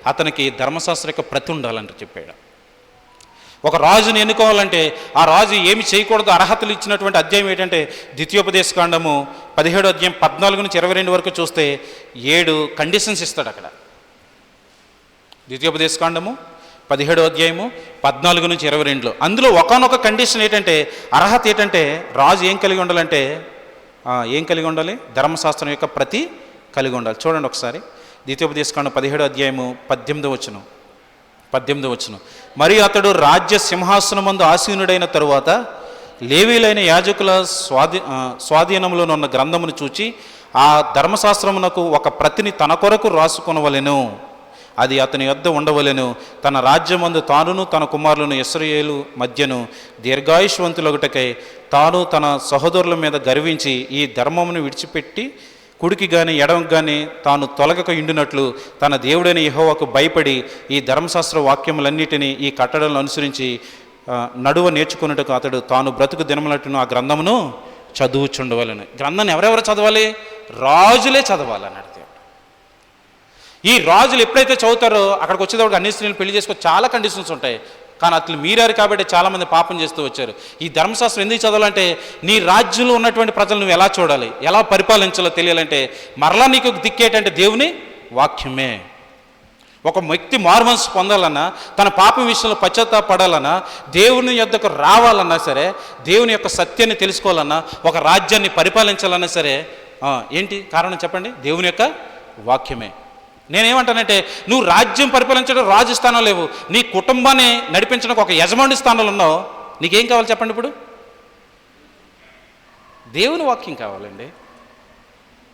అతనికి ధర్మశాస్త్ర యొక్క ప్రతి ఉండాలంటే చెప్పాడు. ఒక రాజుని ఎన్నుకోవాలంటే ఆ రాజు ఏమి చేయకూడదు అర్హతలు ఇచ్చినటువంటి అధ్యాయం ఏంటంటే ద్వితీయోపదేశ కాండము 17వ అధ్యాయం 14 నుంచి 22 వరకు చూస్తే 7 కండిషన్స్ ఇస్తాడు అక్కడ. ద్వితీయోపదేశ కాండము 17వ అధ్యాయము 14 నుంచి 22లో అందులో ఒకానొక కండిషన్ ఏంటంటే అర్హత ఏంటంటే రాజు ఏం కలిగి ఉండాలంటే ఏం కలిగి ఉండాలి, ధర్మశాస్త్రం యొక్క ప్రతి కలిగి ఉండాలి. చూడండి ఒకసారి ద్వితీయోపదేశ కాండం 17వ అధ్యాయము 18వ వచనం. మరియు అతడు రాజ్య సింహాసనమందు ఆసీనుడైన తరువాత లేవీలైన యాజకుల స్వాధీనంలోనున్న గ్రంథమును చూచి ఆ ధర్మశాస్త్రమునకు ఒక ప్రతిని తన కొరకు రాసుకొనవలెను, అది అతని యొద్ద ఉండవలెను. తన రాజ్యమందు తానును తన కుమారులను ఇశ్రాయేలు మధ్యను దీర్ఘాయుష్వంతులొకటకై తాను తన సహోదరుల మీద గర్వించి ఈ ధర్మమును విడిచిపెట్టి కుడికి కానీ ఎడమకు కానీ తాను తొలగక ఇండినట్లు తన దేవుడైన యెహోవాకు భయపడి ఈ ధర్మశాస్త్ర వాక్యములన్నిటినీ ఈ కట్టడలను అనుసరించి నడువ నేర్చుకున్నట్టుకు అతడు తాను బ్రతుకు దినములట్టును ఆ గ్రంథమును చదువుచుండవలని. గ్రంథాన్ని ఎవరెవరు చదవాలి? రాజులే చదవాలన్నాడు దేవుడు. ఈ రాజులు ఎప్పుడైతే చదువుతారో అక్కడికి వచ్చేటప్పుడు అన్ని స్త్రీలు పెళ్లి చేసుకో చాలా కండిషన్స్ ఉంటాయి. కానీ అట్లు మీరారు కాబట్టి చాలామంది పాపం చేస్తూ వచ్చారు. ఈ ధర్మశాస్త్రం ఎందుకు చదవాలంటే నీ రాజ్యంలో ఉన్నటువంటి ప్రజలు నువ్వు ఎలా చూడాలి, ఎలా పరిపాలించాలో తెలియాలంటే మరలా నీకు దిక్కేటంటే దేవుని వాక్యమే. ఒక వ్యక్తి మారుమనసు పొందాలన్నా, తన పాపం విషయంలో పశ్చాత్తాపడాలన్నా, దేవుని యొద్దకు రావాలన్నా సరే, దేవుని యొక్క సత్యాన్ని తెలుసుకోవాలన్నా, ఒక రాజ్యాన్ని పరిపాలించాలన్నా సరే ఏంటి కారణం చెప్పండి? దేవుని యొక్క వాక్యమే. నేనేమంటానంటే నువ్వు రాజ్యం పరిపాలించడం రాజు స్థానం లేవు, నీ కుటుంబాన్ని నడిపించడానికి ఒక యజమాని స్థానంలో ఉన్నావు. నీకేం కావాలి చెప్పండి? ఇప్పుడు దేవుని వాక్యం కావాలండి.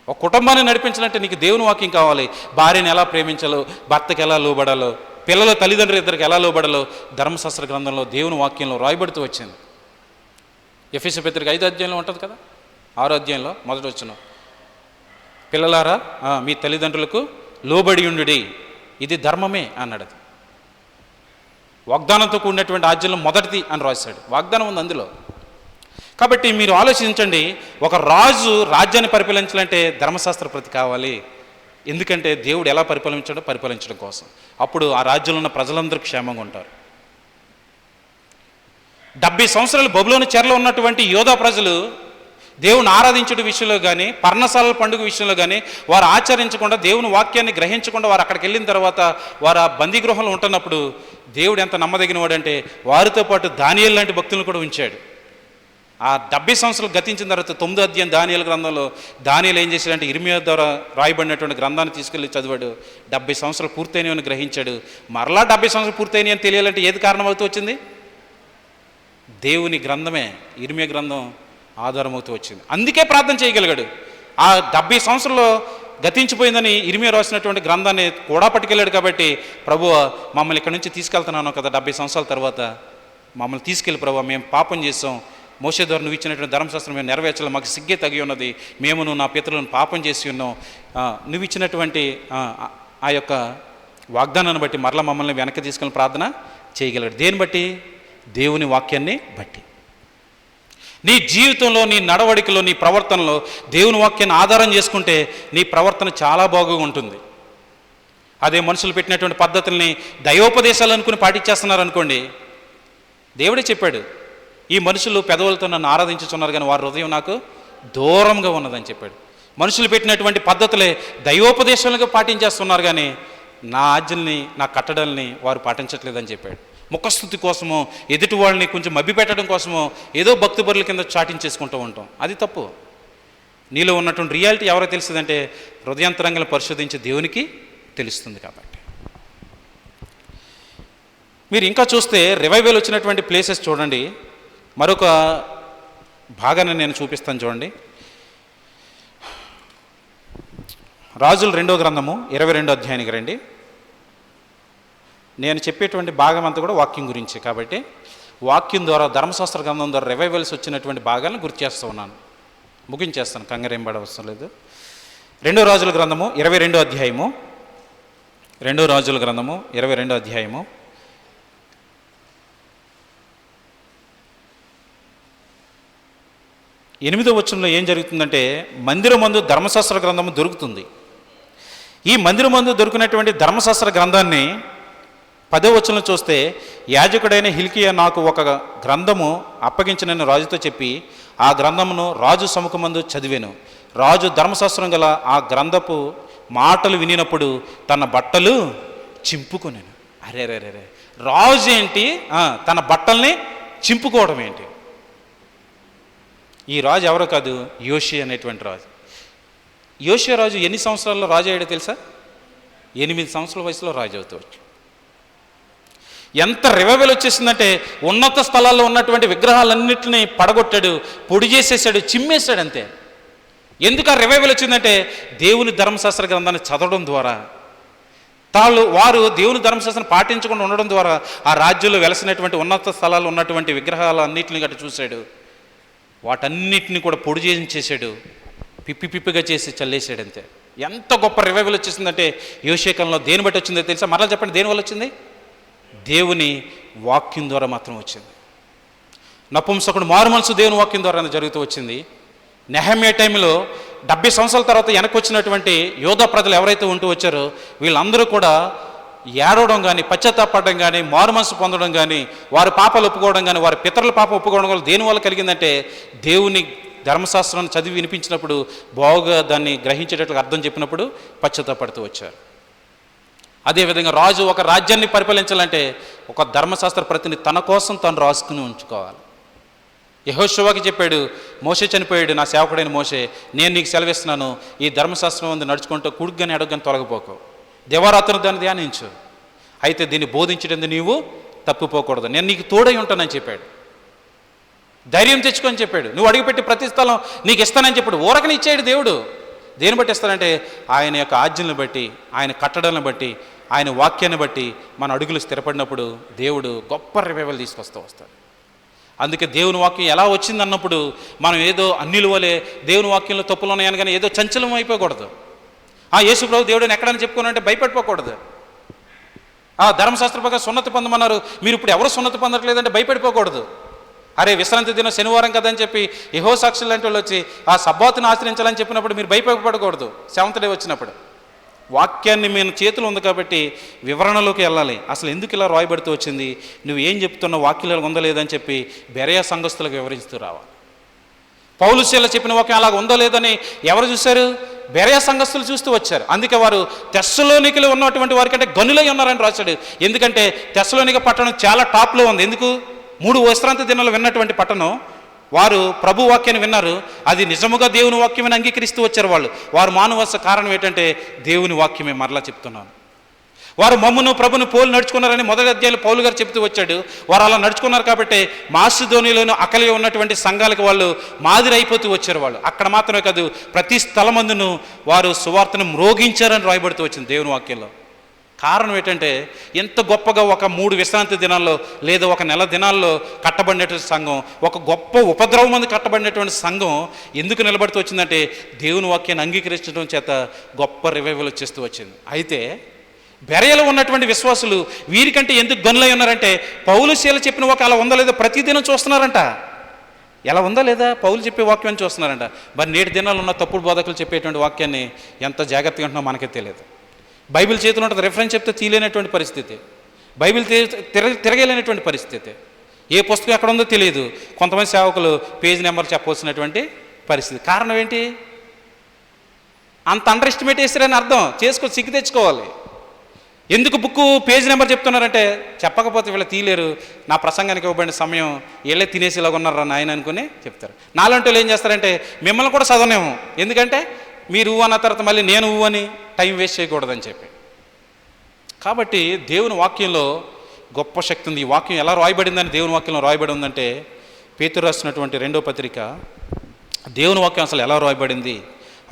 ఒక కుటుంబాన్ని నడిపించాలంటే నీకు దేవుని వాక్యం కావాలి. భార్యని ఎలా ప్రేమించాలో, భర్తకి ఎలా లోబడాలో, పిల్లల తల్లిదండ్రులు ఇద్దరికి ఎలా లోబడాలో ధర్మశాస్త్ర గ్రంథంలో దేవుని వాక్యంలో రాయబడుతూ వచ్చింది. ఎఫెసీ పత్రిక 5వ అధ్యాయంలో ఉంటుంది కదా, 6వ అధ్యాయంలో మొదటి వచనం, పిల్లలారా మీ తల్లిదండ్రులకు లోబడి ఉండుడి, ఇది ధర్మమే అన్నాడు. అది వాగ్దానంతో కూడినటువంటి ఆజ్ఞలో మొదటిది అని రాశాడు. వాగ్దానం ఉంది అందులో. కాబట్టి మీరు ఆలోచించండి, ఒక రాజు రాజ్యాన్ని పరిపాలించాలంటే ధర్మశాస్త్ర ప్రతి కావాలి. ఎందుకంటే దేవుడు ఎలా పరిపాలించడం కోసం. అప్పుడు ఆ రాజ్యంలో ఉన్న ప్రజలందరూ క్షేమంగా ఉంటారు. 70 సంవత్సరాలు బబులోను చెరలో ఉన్నటువంటి యోధా ప్రజలు దేవుని ఆరాధించడం విషయంలో కానీ, పర్ణశాలల పండుగ విషయంలో కానీ వారు ఆచరించకుండా, దేవుని వాక్యాన్ని గ్రహించకుండా వారు అక్కడికి వెళ్ళిన తర్వాత వారు ఆ బందీగృహంలో ఉంటున్నప్పుడు దేవుడు ఎంత నమ్మదగిన వాడంటే వారితో పాటు దానియేలు లాంటి భక్తులను కూడా ఉంచాడు. ఆ 70 సంవత్సరాలు గతించిన తర్వాత 9వ అధ్యాయం దానియేలు గ్రంథంలో దానియేలు ఏం చేశాడంటే ఇర్మియా ద్వారా రాయబడినటువంటి గ్రంథాన్ని తీసుకెళ్ళి చదివాడు. 70 సంవత్సరాలు పూర్తయినాయని గ్రహించాడు. మరలా 70 సంవత్సరాలు పూర్తయినాయి అని తెలియాలంటే ఏది కారణం అవుతూ వచ్చింది? దేవుని గ్రంథమే, ఇర్మియా గ్రంథం ఆధారమవుతూ వచ్చింది. అందుకే ప్రార్థన చేయగలిగాడు. ఆ 70 సంవత్సరాల్లో గతించిపోయిందని ఇర్మియా రాసినటువంటి గ్రంథాన్ని కూడా పట్టుకెళ్ళాడు. కాబట్టి ప్రభువా మమ్మల్ని ఇక్కడ నుంచి తీసుకెళ్తున్నాను కదా 70 సంవత్సరాల తర్వాత, మమ్మల్ని తీసుకెళ్ళి ప్రభువా, మేము పాపం చేసాం, మోషే ద్వారా నువ్వు ఇచ్చినటువంటి ధర్మశాస్త్రం మేము నెరవేర్చాలి, మాకు సిగ్గే తగి ఉన్నది, మేము నా పితరులను పాపం చేసి ఉన్నాం, నువ్వు ఇచ్చినటువంటి ఆ యొక్క వాగ్దానాన్ని బట్టి మరలా మమ్మల్ని వెనక్కి తీసుకెళ్ళి ప్రార్థన చేయగలిగాడు. దేన్ని బట్టి? దేవుని వాక్యాన్ని బట్టి. నీ జీవితంలో, నీ నడవడికలో, నీ ప్రవర్తనలో దేవుని వాక్యాన్ని ఆధారం చేసుకుంటే నీ ప్రవర్తన చాలా బాగా ఉంటుంది. అదే మనుషులు పెట్టినటువంటి పద్ధతుల్ని దైవోపదేశాలు అనుకుని పాటించేస్తున్నారు అనుకోండి, దేవుడే చెప్పాడు, ఈ మనుషులు పెదవులతో నన్ను ఆరాధించుతున్నారు కానీ వారి హృదయం నాకు దూరంగా ఉన్నదని చెప్పాడు. మనుషులు పెట్టినటువంటి పద్ధతులే దైవోపదేశాలుగా పాటించేస్తున్నారు కానీ నా ఆజ్ఞల్ని, నా కట్టడల్ని వారు పాటించట్లేదని చెప్పాడు. ముఖస్థుతి కోసమో, ఎదుటి వాళ్ళని కొంచెం మభ్యపెట్టడం కోసమో ఏదో భక్తిపరుల కింద చాటించేసుకుంటూ ఉంటాం. అది తప్పు. నీలో ఉన్నటువంటి రియాలిటీ ఎవరో తెలుస్తుందంటే హృదయాంతరంగాలను పరిశోధించే దేవునికి తెలుస్తుంది. కాబట్టి మీరు ఇంకా చూస్తే రివైవల్ వచ్చినటువంటి ప్లేసెస్ చూడండి. మరొక భాగాన్ని నేను చూపిస్తాను చూడండి. రాజుల 2వ గ్రంథము 22వ అధ్యాయానికి రండి. నేను చెప్పేటువంటి భాగం అంతా కూడా వాక్యం గురించి కాబట్టి వాక్యం ద్వారా, ధర్మశాస్త్ర గ్రంథం ద్వారా రివైవల్స్ వచ్చినటువంటి భాగాలను గుర్తు చేస్తూ ఉన్నాను. ముగించేస్తాను, కంగారేం పడవసరం లేదు. 2వ రాజుల గ్రంథము 22వ అధ్యాయము, 2వ రాజుల గ్రంథము 22వ అధ్యాయము 8వ వచనంలో ఏం జరుగుతుందంటే, మందిరమందు ధర్మశాస్త్ర గ్రంథము దొరుకుతుంది. ఈ మందిరమందు దొరికినటువంటి ధర్మశాస్త్ర గ్రంథాన్ని 10వ వచనంలో చూస్తే, యాజకుడైన హిల్కియా నాకు ఒక గ్రంథము అప్పగించినని రాజుతో చెప్పి ఆ గ్రంథమును రాజు సముఖమందు చదివాను. రాజు ధర్మశాస్త్రం గల ఆ గ్రంథపు మాటలు వినినప్పుడు తన బట్టలు చింపుకొనెను. అరే రే రే, రాజు ఏంటి తన బట్టల్ని చింపుకోవడం ఏంటి? ఈ రాజు ఎవరో కాదు, యోషియా అనేటువంటి రాజు. యోషియా రాజు ఎన్ని సంవత్సరాల్లో రాజు అయ్యాడో తెలుసా? 8 సంవత్సరాల వయసులో రాజు అవుతావచ్చు. ఎంత రివైవల్ వచ్చేసిందంటే ఉన్నత స్థలాల్లో ఉన్నటువంటి విగ్రహాలన్నింటినీ పడగొట్టాడు, పొడి చేసేసాడు, చిమ్మేశాడు. అంతే. ఎందుకు ఆ రివైవల్ వచ్చిందంటే దేవుని ధర్మశాస్త్ర గ్రంథాన్ని చదవడం ద్వారా, వారు దేవుని ధర్మశాస్త్రం పాటించకుండా ఉండడం ద్వారా ఆ రాజ్యంలో వెలసినటువంటి ఉన్నత స్థలాల్లో ఉన్నటువంటి విగ్రహాలన్నింటినీ గట్ట చూశాడు. వాటన్నిటిని కూడా పొడి చేసేసాడు, పిప్పిగా చేసి చల్లేసాడు. అంతే. ఎంత గొప్ప రివైవల్ వచ్చేసిందంటే యోషియా కాలంలో. దేని బట్టి వచ్చిందో తెలుసా? మరలా చెప్పండి, దేనివల్ల వచ్చింది? దేవుని వాక్యం ద్వారా మాత్రం వచ్చింది. నపుంసకుడు మారు మనసు దేవుని వాక్యం ద్వారా జరుగుతూ వచ్చింది. నెహెమ్యా టైంలో 70 సంవత్సరాల తర్వాత వెనక్కి వచ్చినటువంటి యోధా ప్రజలు ఎవరైతే ఉంటూ వచ్చారో వీళ్ళందరూ కూడా ఏడవడం కానీ, పశ్చాత్తాపడడం కానీ, మారు మనసు పొందడం కానీ, వారి పాపాలు ఒప్పుకోవడం కానీ, వారి పితరుల పాపం ఒప్పుకోవడం వల్ల దేనివల్ల కలిగిందంటే దేవుని ధర్మశాస్త్రాన్ని చదివి వినిపించినప్పుడు, బాగుగా దాన్ని గ్రహించేటట్లుగా అర్థం చెప్పినప్పుడు పశ్చాత్తాపడుతూ వచ్చారు. అదేవిధంగా రాజు ఒక రాజ్యాన్ని పరిపాలించాలంటే ఒక ధర్మశాస్త్ర ప్రతిని తన కోసం తను రాసుకుని ఉంచుకోవాలి. యెహోషువకి చెప్పాడు, మోషే చనిపోయాడు, నా సేవకుడైన మోషే, నేను నీకు సెలవిస్తున్నాను, ఈ ధర్మశాస్త్రం ఉంది నడుచుకుంటూ కుడుగ్గాని అడుగుని తొలగిపోకు, దేవారాత్రులు దాన్ని ధ్యానించు, అయితే దీన్ని బోధించడం నీవు తప్పిపోకూడదు, నేను నీకు తోడై ఉంటానని చెప్పాడు. ధైర్యం తెచ్చుకొని చెప్పాడు. నువ్వు అడిగిపెట్టి ప్రతి స్థలం నీకు ఇస్తానని చెప్పాడు. ఊరకని ఇచ్చాడు దేవుడు. దేని బట్టి ఇస్తానంటే ఆయన యొక్క ఆజ్ఞలను బట్టి, ఆయన కట్టడాలను బట్టి, ఆయన వాక్యాన్ని బట్టి మన అడుగులు స్థిరపడినప్పుడు దేవుడు గొప్ప రివైవల్ వస్తాడు. అందుకే దేవుని వాక్యం ఎలా వచ్చింది అన్నప్పుడు మనం ఏదో అన్నిల వలె దేవుని వాక్యంలో తప్పులు ఉన్నాయని కానీ ఏదో చంచలం అయిపోకూడదు. యేసు ప్రభు దేవుడిని ఎక్కడని చెప్పుకోనంటే భయపడిపోకూడదు. ధర్మశాస్త్ర ప్రకారం సున్నతి పొందమన్నారు, మీరు ఇప్పుడు ఎవరు సున్నతి పొందట్లేదంటే భయపడిపోకూడదు. అరే విశ్రాంతి దినం శనివారం కదా అని చెప్పి యెహోవా సాక్షులు లాంటి వాళ్ళు వచ్చి ఆ సబ్బాతును ఆచరించాలని చెప్పినప్పుడు మీరు భయపడకూడదు. 7th డే వచ్చినప్పుడు వాక్యాన్ని మీ చేతులు ఉంది కాబట్టి వివరణలోకి వెళ్ళాలి. అసలు ఎందుకు ఇలా రాయబడుతూ వచ్చింది, నువ్వు ఏం చెప్తున్నావు, వాక్యాలు ఉందో లేదని చెప్పి బెరయ సంఘస్థులకు వివరిస్తూ రావాలి. పౌలు శీల చెప్పిన వాక్యం అలాగ ఉందో లేదని ఎవరు చూశారు? బెరయ సంఘస్థులు చూస్తూ వచ్చారు. అందుకే వారు తెస్సలోనికలో ఉన్నటువంటి వారికంటే గనులై ఉన్నారని రాశాడు. ఎందుకంటే తెస్సలోనిక పట్టణం చాలా టాప్లో ఉంది. ఎందుకు? 3 విశ్రాంతి దినాలు విన్నటువంటి పట్టణం. వారు ప్రభు వాక్యాన్ని విన్నారు, అది నిజముగా దేవుని వాక్యమని అంగీకరిస్తూ వచ్చారు. వారు మానవలసిన కారణం ఏంటంటే దేవుని వాక్యమే. మరలా చెప్తున్నాను, వారు మమ్మును ప్రభును పోలు నడుచుకున్నారని మొదటి అధ్యాయంలో పౌలు గారు చెప్తూ వచ్చాడు. వారు అలా నడుచుకున్నారు కాబట్టి మాసిదోనియాలోను అకలియా ఉన్నటువంటి సంఘాలకు వాళ్ళు మాదిరి అయిపోతూ వచ్చారు. వాళ్ళు అక్కడ మాత్రమే కాదు, ప్రతి స్థలమందును వారు సువార్తను మ్రోగించారని రాయబడుతూ వచ్చింది దేవుని వాక్యంలో. కారణం ఏంటంటే ఎంత గొప్పగా ఒక 3 విశ్రాంతి దినాల్లో లేదా ఒక నెల దినాల్లో కట్టబడినటువంటి సంఘం, ఒక గొప్ప ఉపద్రవం మంది కట్టబడినటువంటి సంఘం ఎందుకు నిలబడుతూ వచ్చిందంటే దేవుని వాక్యాన్ని అంగీకరించడం చేత గొప్ప రివైవల్ వచ్చేస్తూ వచ్చింది. అయితే బెరయలో ఉన్నటువంటి విశ్వాసులు వీరికంటే ఎందుకు గనులై ఉన్నారంటే పౌలు శీల చెప్పిన ఒక అలా ఉందో లేదో ప్రతిదినం చూస్తున్నారంట. ఎలా ఉందా లేదా? పౌలు చెప్పే వాక్యాన్ని చూస్తున్నారంట. మరి నేటి దినాల్లో ఉన్న తప్పుడు బోధకులు చెప్పేటువంటి వాక్యాన్ని ఎంత జాగ్రత్తగా ఉంటున్నా మనకే తెలియదు. బైబిల్ చేతిలో ఉంటుంది, రెఫరెన్స్ చెప్తే తీయలేనటువంటి పరిస్థితి, బైబిల్ తిరగలేనటువంటి పరిస్థితి, ఏ పుస్తకం ఎక్కడ ఉందో తెలియదు. కొంతమంది సేవకులు పేజ్ నెంబర్ చెప్పవలసినటువంటి పరిస్థితి. కారణం ఏంటి? అంత అండర్ ఎస్టిమేట్ చేస్తారని అర్థం సిగ్గు తెచ్చుకోవాలి. ఎందుకు బుక్ పేజ్ నెంబర్ చెప్తున్నారంటే చెప్పకపోతే వీళ్ళు తీయలేరు, నా ప్రసంగానికి ఇవ్వబడిన సమయం వీళ్ళే తినేసి ఇలాగ ఉన్నారా నాయన అనుకుని చెప్తారు. నాలంటి వాళ్ళు ఏం చేస్తారంటే మిమ్మల్ని కూడా చదవనేమో, ఎందుకంటే మీరు ఊ అన్న తర్వాత మళ్ళీ నేను ఊ అని టైం వేస్ట్ చేయకూడదని చెప్పి. కాబట్టి దేవుని వాక్యంలో గొప్ప శక్తి ఉంది. ఈ వాక్యం ఎలా రాయబడిందని దేవుని వాక్యంలో రాయబడి ఉందంటే, పేతురు రాసినటువంటి 2వ పత్రిక దేవుని వాక్యం అసలు ఎలా రాయబడింది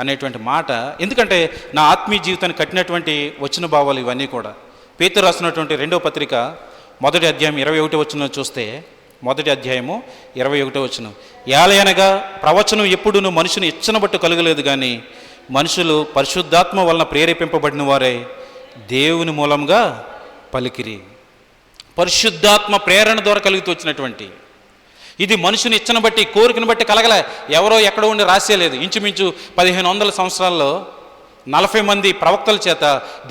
అనేటువంటి మాట. ఎందుకంటే నా ఆత్మీయ జీవితాన్ని కట్టినటువంటి వచ్చిన భావాలు ఇవన్నీ కూడా. పేతురు రాసినటువంటి 2వ పత్రిక 1వ అధ్యాయం 21వ వచనం చూస్తే, 1వ అధ్యాయము 21వ వచనం, ఏలయనగా ప్రవచనం ఎప్పుడూ మనుషుని ఇచ్చనబట్టు కలుగలేదు, కానీ మనుషులు పరిశుద్ధాత్మ వలన ప్రేరేపింపబడిన వారే దేవుని మూలంగా పలికిరి. పరిశుద్ధాత్మ ప్రేరణ ద్వారా కలుగుతూ వచ్చినటువంటి ఇది మనుషుని ఇచ్చను బట్టి, కోరికను బట్టి కలగలే. ఎవరో ఎక్కడో ఉండి రాసేయలేదు. ఇంచుమించు 1500 సంవత్సరాల్లో 40 మంది ప్రవక్తల చేత,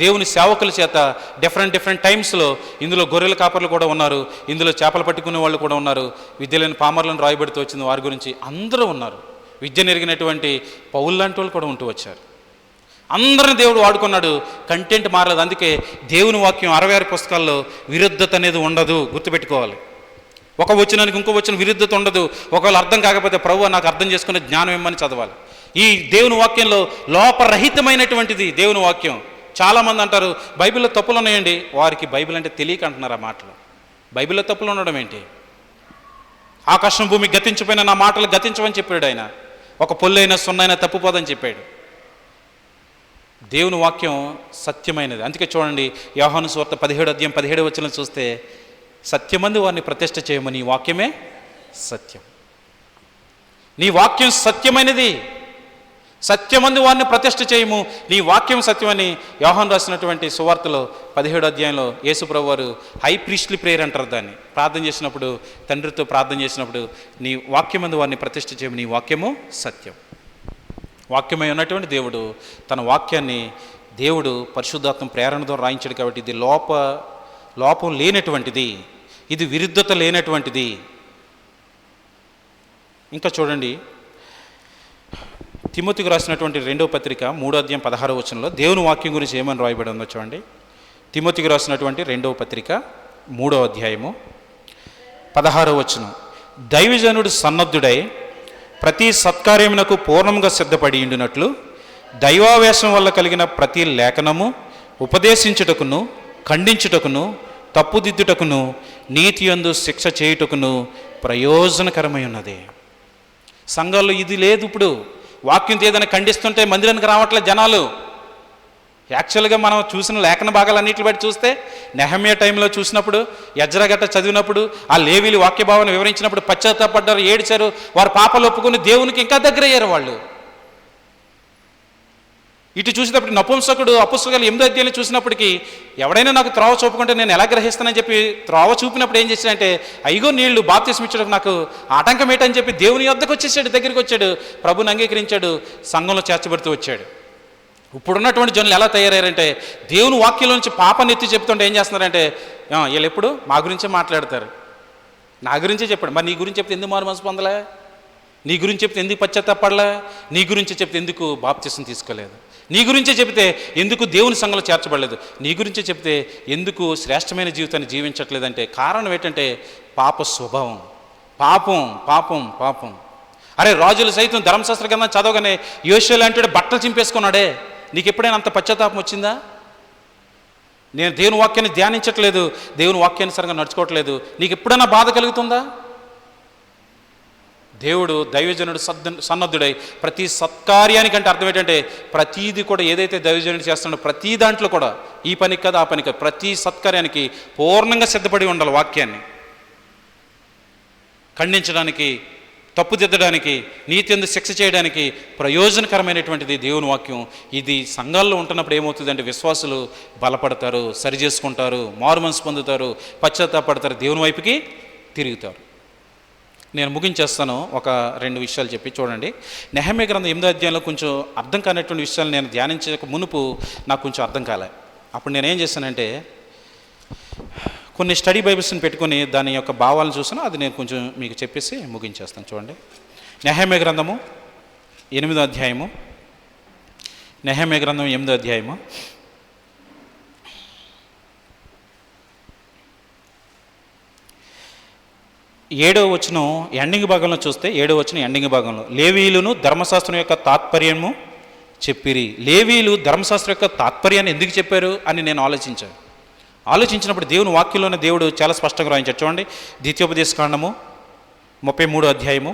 దేవుని సేవకుల చేత డిఫరెంట్ టైమ్స్లో, ఇందులో గొర్రెల కాపర్లు కూడా ఉన్నారు, ఇందులో చేపలు పట్టుకునే వాళ్ళు కూడా ఉన్నారు, విద్య లేని పామర్లను రాయబడుతూ వచ్చింది వారి గురించి అందరూ ఉన్నారు. విద్య నెరిగినటువంటి పౌలు లాంటి వాళ్ళు కూడా ఉంటూ వచ్చారు. అందరిని దేవుడు వాడుకున్నాడు, కంటెంట్ మారలేదు. అందుకే దేవుని వాక్యం 66 పుస్తకాల్లో విరుద్ధత అనేది ఉండదు, గుర్తుపెట్టుకోవాలి. ఒక వచనానికి ఇంకో వచనం విరుద్ధత ఉండదు. ఒకవేళ అర్థం కాకపోతే ప్రభువా నాకు అర్థం చేసుకునే జ్ఞానం ఇమ్మని చదవాలి. ఈ దేవుని వాక్యంలో లోపరహితమైనటువంటిది దేవుని వాక్యం. చాలామంది అంటారు బైబిల్లో తప్పులు ఉన్నాయండి. వారికి బైబిల్ అంటే తెలియక అంటున్నారు ఆ మాటలు. బైబిల్లో తప్పులు ఉండడం ఏంటి? ఆకాశం భూమి గతించిపోయిన నా మాటలు గతించవని చెప్పాడు ఆయన. ఒక పొల్లైనా సున్నైనా తప్పుపోదని చెప్పాడు. దేవుని వాక్యం సత్యమైనది. అందుకే చూడండి, యోహాను సువార్త 17వ అధ్యాయం 17వ వచనం చూస్తే, సత్యమందు వారిని ప్రతిష్ఠ చేయమని నీ వాక్యమే సత్యం. నీ వాక్యం సత్యమైనది, సత్యమందు వారిని ప్రతిష్ఠ చేయము, నీ వాక్యం సత్యమని యోహాను రాసినటువంటి సువార్తలో 17వ అధ్యాయంలో యేసుప్రభు వారు హై ప్రీస్ట్లీ ప్రేయర్ అంటారు దాన్ని. ప్రార్థన చేసినప్పుడు, తండ్రితో ప్రార్థన చేసినప్పుడు, నీ వాక్యమందు వారిని ప్రతిష్ఠ చేయము, నీ వాక్యము సత్యం. వాక్యమై ఉన్నటువంటి దేవుడు తన వాక్యాన్ని దేవుడు పరిశుద్ధాత్మ ప్రేరణతో రాయించాడు. కాబట్టి ఇది లోపం లేనటువంటిది, ఇది విరుద్ధత లేనటువంటిది. ఇంకా చూడండి, తిమోతికి రాసినటువంటి 2వ పత్రిక 3వ అధ్యాయం 16వ వచనంలో దేవుని వాక్యం గురించి ఏమని రాయబడి ఉందో చూడండి. తిమోతికి రాసినటువంటి 2వ పత్రిక 3వ అధ్యాయము 16వ వచనం, దైవజనుడు సన్నద్ధుడై ప్రతి సత్కార్యమునకు పూర్ణంగా సిద్ధపడి ఉండినట్లు దైవావేశం వల్ల కలిగిన ప్రతి లేఖనము ఉపదేశించుటకును, ఖండించుటకును, తప్పుదిద్దుటకును, నీతి యందు శిక్ష చేయుటకును ప్రయోజనకరమై ఉన్నది. సంఘాల్లో ఇది లేదు. ఇప్పుడు వాక్యం ఏదైనా ఖండిస్తుంటే మందిరానికి రావట్లే జనాలు. యాక్చువల్గా మనం చూసిన లేఖన భాగాలన్నింటిని బట్టి చూస్తే, నెహమ్యా టైంలో చూసినప్పుడు, ఎజ్రా గట్ట చదివినప్పుడు, ఆ లేవీలు వాక్యభావాన్ని వివరించినప్పుడు పశ్చాత్తాపడ్డారు, ఏడ్చారు, వారు పాపాలు ఒప్పుకొని దేవునికి ఇంకా దగ్గర అయ్యారు వాళ్ళు. ఇటు చూసేటప్పుడు నపుంసకుడు అపుస్తకాలు 8వ అధ్యాయంలో చూసినప్పటికీ, ఎవడైనా నాకు త్రోవ చూపుకుంటే నేను ఎలా గ్రహిస్తానని చెప్పి త్రోవ చూపినప్పుడు ఏం చేశాడంటే, అయ్యో నీళ్లు బాప్తిస్మం ఇచ్చడానికి నాకు ఆటంకం ఏంటని చెప్పి దేవుని యొద్దకు వచ్చేసాడు, దగ్గరికి వచ్చాడు, ప్రభుని అంగీకరించాడు, సంఘంలో చేర్చబడుతూ వచ్చాడు. ఇప్పుడున్నటువంటి జనులు ఎలా తయారయ్యారంటే, దేవుని వాక్యంలో నుంచి పాపాన్ని ఎత్తి చెప్తుంటే ఏం చేస్తున్నారంటే, వీళ్ళు ఎప్పుడు మా గురించే మాట్లాడతారు, నా గురించే చెప్పాడు, మరి నీ గురించి చెప్తే ఎందుకు మారు మనసు పొందలే, నీ గురించి చెప్తే ఎందుకు పశ్చాత్తాపడలే, నీ గురించి చెప్తే ఎందుకు బాప్తిసం తీసుకోలేదు, నీ గురించే చెబితే ఎందుకు దేవుని సంఘంలో చేర్చబడలేదు, నీ గురించే చెప్తే ఎందుకు శ్రేష్టమైన జీవితాన్ని జీవించట్లేదంటే కారణం ఏంటంటే పాప స్వభావం. పాపం పాపం పాపం. అరే, రాజులు సైతం ధర్మశాస్త్ర గ్రంథం చదవగానే యోషువ లాంటి బట్టలు చింపేసుకున్నాడే, నీకు ఎప్పుడైనా అంత పశ్చాత్తాపం వచ్చిందా? నేను దేవుని వాక్యాన్ని ధ్యానించట్లేదు, దేవుని వాక్యానుసారంగా నడుచుకోవట్లేదు, నీకు ఎప్పుడైనా బాధ కలుగుతుందా? దేవుడు దైవజనుడు సన్నద్ధుడై ప్రతి సత్కార్యానికంటే అర్థం ఏంటంటే, ప్రతీది కూడా ఏదైతే దైవజనుడు చేస్తున్నాడో ప్రతి దాంట్లో కూడా, ఈ పనికి కదా ఆ పనికి కదా, ప్రతి సత్కార్యానికి పూర్ణంగా సిద్ధపడి ఉండాలి. వాక్యాన్ని ఖండించడానికి, తప్పుదిద్దడానికి, నీతి యందు శిక్ష చేయడానికి ప్రయోజనకరమైనటువంటిది దేవుని వాక్యం. ఇది సంఘాల్లో ఉంటున్నప్పుడు ఏమవుతుందంటే, విశ్వాసులు బలపడతారు, సరి చేసుకుంటారు, మారు మనసు పొందుతారు, పశ్చాత్తాపడతారు, దేవుని వైపుకి తిరుగుతారు. నేను ముగించేస్తాను ఒక 2 విషయాలు చెప్పి. చూడండి, నెహెమ్యా గ్రంథం 8వ అధ్యాయంలో కొంచెం అర్థం కానటువంటి విషయాలు నేను ధ్యానించక మునుపు నాకు కొంచెం అర్థం కాలే. అప్పుడు నేనేం చేశానంటే కొన్ని స్టడీ బైబిల్స్ని పెట్టుకొని దాని యొక్క భావాలను చూసాను. అది నేను కొంచెం మీకు చెప్పేసి ముగించేస్తాను. చూడండి, నెహెమ్యా గ్రంథము 8వ అధ్యాయము, నెహెమ్యా గ్రంథం 8వ అధ్యాయము 7వ వచనం ఎండింగ్ భాగంలో చూస్తే, 7వ వచనం ఎండింగ్ భాగంలో లేవీయులను ధర్మశాస్త్రం యొక్క తాత్పర్యము చెప్పిరి. లేవీయులు ధర్మశాస్త్రం యొక్క తాత్పర్యాన్ని ఎందుకు చెప్పారు అని నేను ఆలోచించినప్పుడు దేవుని వాక్యంలోనే దేవుడు చాలా స్పష్టంగా రాయించాడు. చూడండి, ద్వితీయోపదేశకాండము 33వ అధ్యాయము,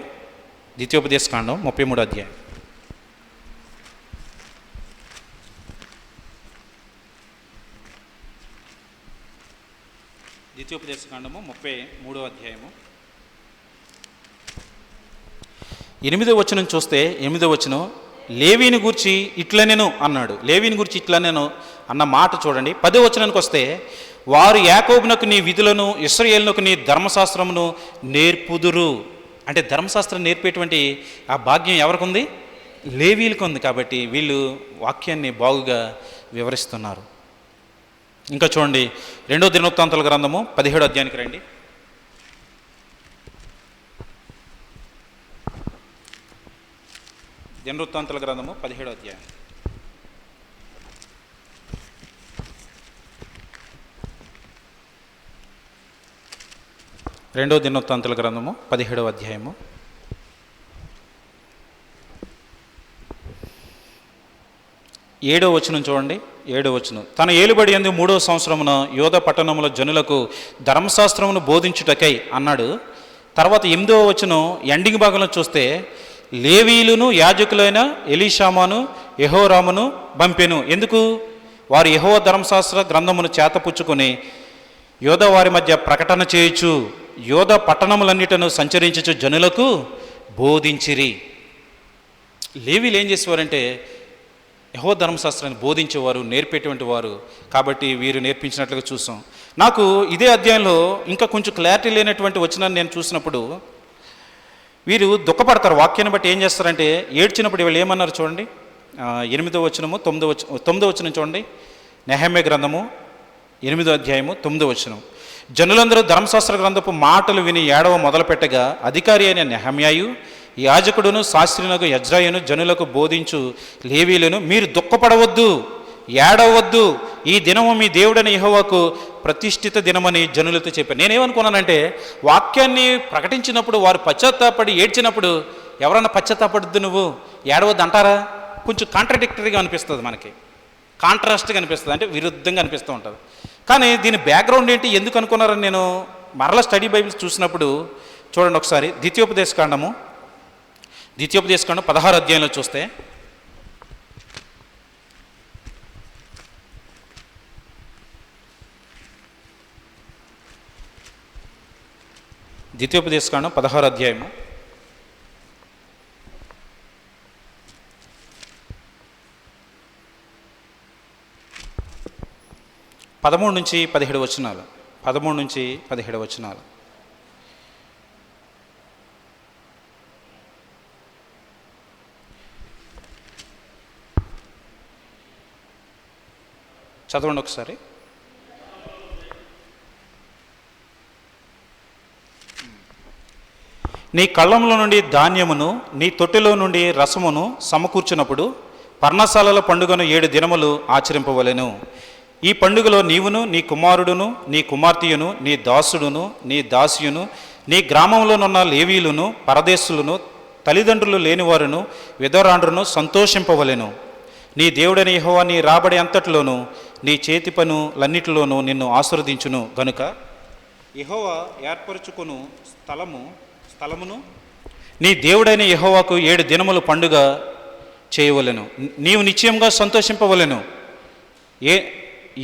ద్వితీయోపదేశకాండం 33వ అధ్యాయం. ద్వితీయోపదేశకాండము 33వ అధ్యాయము 8వ వచనం చూస్తే, 8వ వచనం లేవీని గూర్చి ఇట్లా నేను అన్నాడు. లేవీని గురించి ఇట్లా నేను అన్న మాట చూడండి. 10వ వచనానికి వస్తే, వారు యాకోబునకు నీ విధులను, ఇశ్రాయేలునకు నీ ధర్మశాస్త్రమును నేర్పుదురు. అంటే ధర్మశాస్త్రం నేర్పేటువంటి ఆ భాగ్యం ఎవరికి ఉంది? లేవీలకు ఉంది. కాబట్టి వీళ్ళు వాక్యాన్ని బాగుగా వివరిస్తున్నారు. ఇంకా చూడండి, 2వ దినవృత్తాంతాల గ్రంథము 17వ అధ్యాయానికి రండి. 2వ దినవృత్తాంతాల గ్రంథము 17వ అధ్యాయం. రెండవ దినవృత్తాంతాల గ్రంథము 17వ అధ్యాయము 7వ వచనం చూడండి. 7వ వచనం, తన ఏలుబడి యందు 3వ సంవత్సరమున యోధ పట్టణముల జనులకు ధర్మశాస్త్రమును బోధించుటకై అన్నాడు. తర్వాత 8వ వచనం ఎండింగ్ భాగంలో చూస్తే, లేవీయులను యాజకులైన ఎలీషామాను యెహోరామును పంపెను. ఎందుకు? వారు యెహోవా ధర్మశాస్త్ర గ్రంథమును చేతపుచ్చుకొని యోధ వారి మధ్య ప్రకటన చేయొచ్చు, యోధ పట్టణములన్నిటను సంచరించచ్చు జనులకు బోధించిరి. లేవీలు ఏం చేసేవారంటే యెహోవా ధర్మశాస్త్రాన్ని బోధించేవారు, నేర్పేటువంటి వారు. కాబట్టి వీరు నేర్పించినట్లుగా చూసాం. నాకు ఇదే అధ్యాయంలో ఇంకా కొంచెం క్లారిటీ లేనటువంటి వచనాన్ని నేను చూసినప్పుడు, వీరు దుఃఖపడతారు. వాక్యాన్ని బట్టి ఏం చేస్తారంటే ఏడ్చినప్పుడు వీళ్ళు ఏమన్నారు చూడండి. 8వ వచనము 9వ వచనం చూడండి. నెహెమ్యా గ్రంథము 8వ అధ్యాయము 9వ వచనం, జనులందరూ ధర్మశాస్త్ర గ్రంథపు మాటలు విని ఏడవ మొదలుపెట్టగా అధికారి అయిన నెహెమ్యాయు యాజకుడును శాస్త్రునకు యజ్రాయును జనులకు బోధించు లేవీలను, మీరు దుఃఖపడవద్దు, ఏడవద్దు, ఈ దినము మీ దేవుడని యెహోవాకు ప్రతిష్ఠిత దినమని జనులతో చెప్పాను. నేనేమనుకున్నానంటే వాక్యాన్ని ప్రకటించినప్పుడు వారు పశ్చాత్తాపడి ఏడ్చినప్పుడు ఎవరన్నా పశ్చాత్తాపడద్దు నువ్వు ఏడవద్దు అంటారా? కొంచెం కాంట్రాడిక్టరీగా అనిపిస్తుంది, మనకి కాంట్రాస్ట్గా అనిపిస్తుంది, అంటే విరుద్ధంగా అనిపిస్తూ ఉంటుంది. కానీ దీని బ్యాక్గ్రౌండ్ ఏంటి, ఎందుకు అనుకున్నారని నేను మరలా స్టడీ బైబిల్స్ చూసినప్పుడు చూడండి ఒకసారి. ద్వితీయోపదేశకాండం 16వ అధ్యాయంలో చూస్తే, ద్వితీయోపదేశకాండం 16వ అధ్యాయము 13 నుంచి 17 వచనాలు. 13 నుంచి 17 వచనాలు. చదవండి ఒకసారి. నీ కళ్ళంలో నుండి ధాన్యమును, నీ తొట్టెలో నుండి రసమును సమకూర్చున్నప్పుడు పర్ణశాలల పండుగను 7 దినములు ఆచరింపవలెను. ఈ పండుగలో నీవును, నీ కుమారుడును, నీ కుమార్తెయును, నీ దాసుడును, నీ దాసియును, నీ గ్రామంలోనున్న లేవీయులను, పరదేశులను, తల్లిదండ్రులు లేనివారును, విధవరాండ్రును సంతోషింపవలెను. నీ దేవుడైన యెహోవా నీ రాబడి అంతటిలోను, నీ చేతి పనులన్నిటిలోనూ నిన్ను ఆశీర్వదించును గనుక యెహోవా ఏర్పరచుకొను స్థలమును నీ దేవుడైన యెహోవాకు 7 దినములు పండుగ చేయవలెను. నీవు నిశ్చయంగా సంతోషింపవలెను.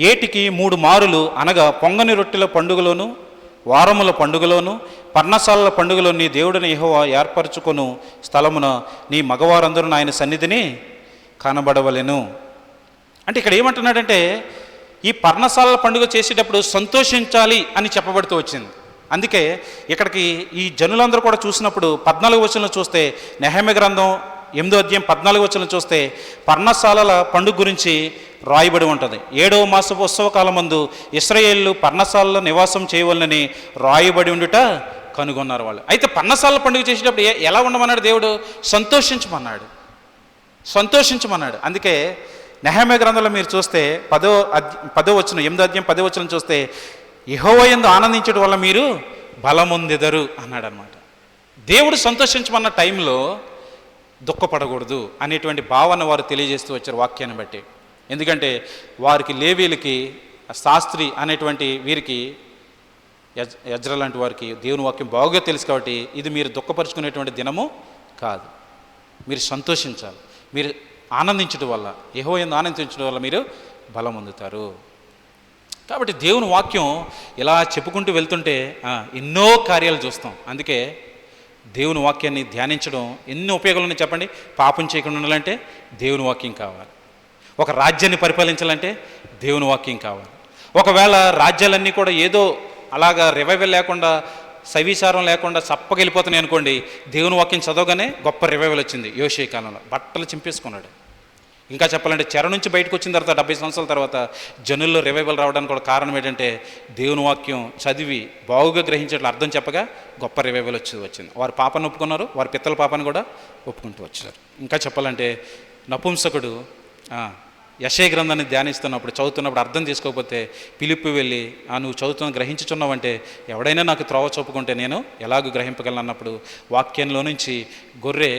ఏటికి 3 మారులు, అనగా పొంగని రొట్టెల పండుగలోను, వారముల పండుగలోను, పర్ణశాలల పండుగలో నీ దేవుడైన యెహోవా ఏర్పరచుకొను స్థలమున నీ మగవారందరూ ఆయన సన్నిధిని కనబడవలెను. అంటే ఇక్కడ ఏమంటున్నాడంటే ఈ పర్ణశాలల పండుగ చేసేటప్పుడు సంతోషించాలి అని చెప్పబడుతూ వచ్చింది. అందుకే ఇక్కడికి ఈ జనులందరూ కూడా చూసినప్పుడు 14 వచనంలో చూస్తే, నెహెమ్యా గ్రంథం 8వ అధ్యాయం 14 వచనం చూస్తే పర్ణశాలల పండుగ గురించి రాయబడి ఉంటుంది. 7వ మాసపు ఉత్సవకాలం మందు ఇశ్రాయేలు పర్ణశాలలో నివాసం చేయవలనని రాయబడి ఉండుట కనుగొన్నారు వాళ్ళు. అయితే పర్ణశాల పండుగ చేసేటప్పుడు ఎలా ఉండమన్నాడు దేవుడు? సంతోషించమన్నాడు. అందుకే నెహెమ్యా గ్రంథంలో మీరు చూస్తే 10వ వచనం 8వ అధ్యాయం 10వ వచనం చూస్తే, యెహోవా యందు ఆనందించడం వల్ల మీరు బలమొందెదరు అన్నాడు అనమాట. దేవుడు సంతోషించమన్న టైంలో దుఃఖపడకూడదు అనేటువంటి భావన వారు తెలియజేస్తూ వచ్చారు వాక్యాన్ని బట్టి. ఎందుకంటే వారికి లేవీలకి శాస్త్రి అనేటువంటి వీరికి యజ్రా లాంటి వారికి దేవుని వాక్యం బాగా తెలుసు కాబట్టి ఇది మీరు దుఃఖపరుచుకునేటువంటి దినము కాదు, మీరు సంతోషించాలి. మీరు ఆనందించడం వల్ల, యెహోవా యందు ఆనందించడం వల్ల మీరు బలం పొందుతారు. కాబట్టి దేవుని వాక్యం ఇలా చెప్పుకుంటూ వెళ్తుంటే ఎన్నో కార్యాలు చూస్తాం. అందుకే దేవుని వాక్యాన్ని ధ్యానించడం ఎన్ని ఉపయోగాలు ఉన్నాయి చెప్పండి. పాపం చేయకుండా ఉండాలంటే దేవుని వాక్యం కావాలి. ఒక రాజ్యాన్ని పరిపాలించాలంటే దేవుని వాక్యం కావాలి. ఒకవేళ రాజ్యాలన్నీ కూడా ఏదో అలాగా రివైవల్ లేకుండా, సవిచారం లేకుండా చప్పగెళ్ళిపోతున్నాయి అనుకోండి, దేవుని వాక్యం చదవగానే గొప్ప రివైవల్ వచ్చింది. యోషే కాలంలో బట్టలు చింపేసుకున్నాడు. ఇంకా చెప్పాలంటే చెర నుంచి బయటకు వచ్చిన తర్వాత 70 సంవత్సరాల తర్వాత జనుల్లో రివైవల్ రావడానికి కూడా కారణం ఏంటంటే దేవుని వాక్యం చదివి బాగుగా గ్రహించేట్లు అర్థం చెప్పగా గొప్ప రివైవల్ వచ్చింది. వారు పాపాన్ని ఒప్పుకున్నారు, వారి పిత్తల పాపాన్ని కూడా ఒప్పుకుంటూ వచ్చారు. ఇంకా చెప్పాలంటే నపుంసకుడు యెషయా గ్రంథాన్ని ధ్యానిస్తున్నప్పుడు, చదువుతున్నప్పుడు అర్థం చేసుకోకపోతే ఫిలిప్పి వెళ్ళి నువ్వు చదువుతున్న గ్రహించుచున్నావంటే ఎవడైనా నాకు త్రోవ చూపుకుంటే నేను ఎలాగూ గ్రహింపగలను అన్నప్పుడు వాక్యంలో నుంచి గొర్రె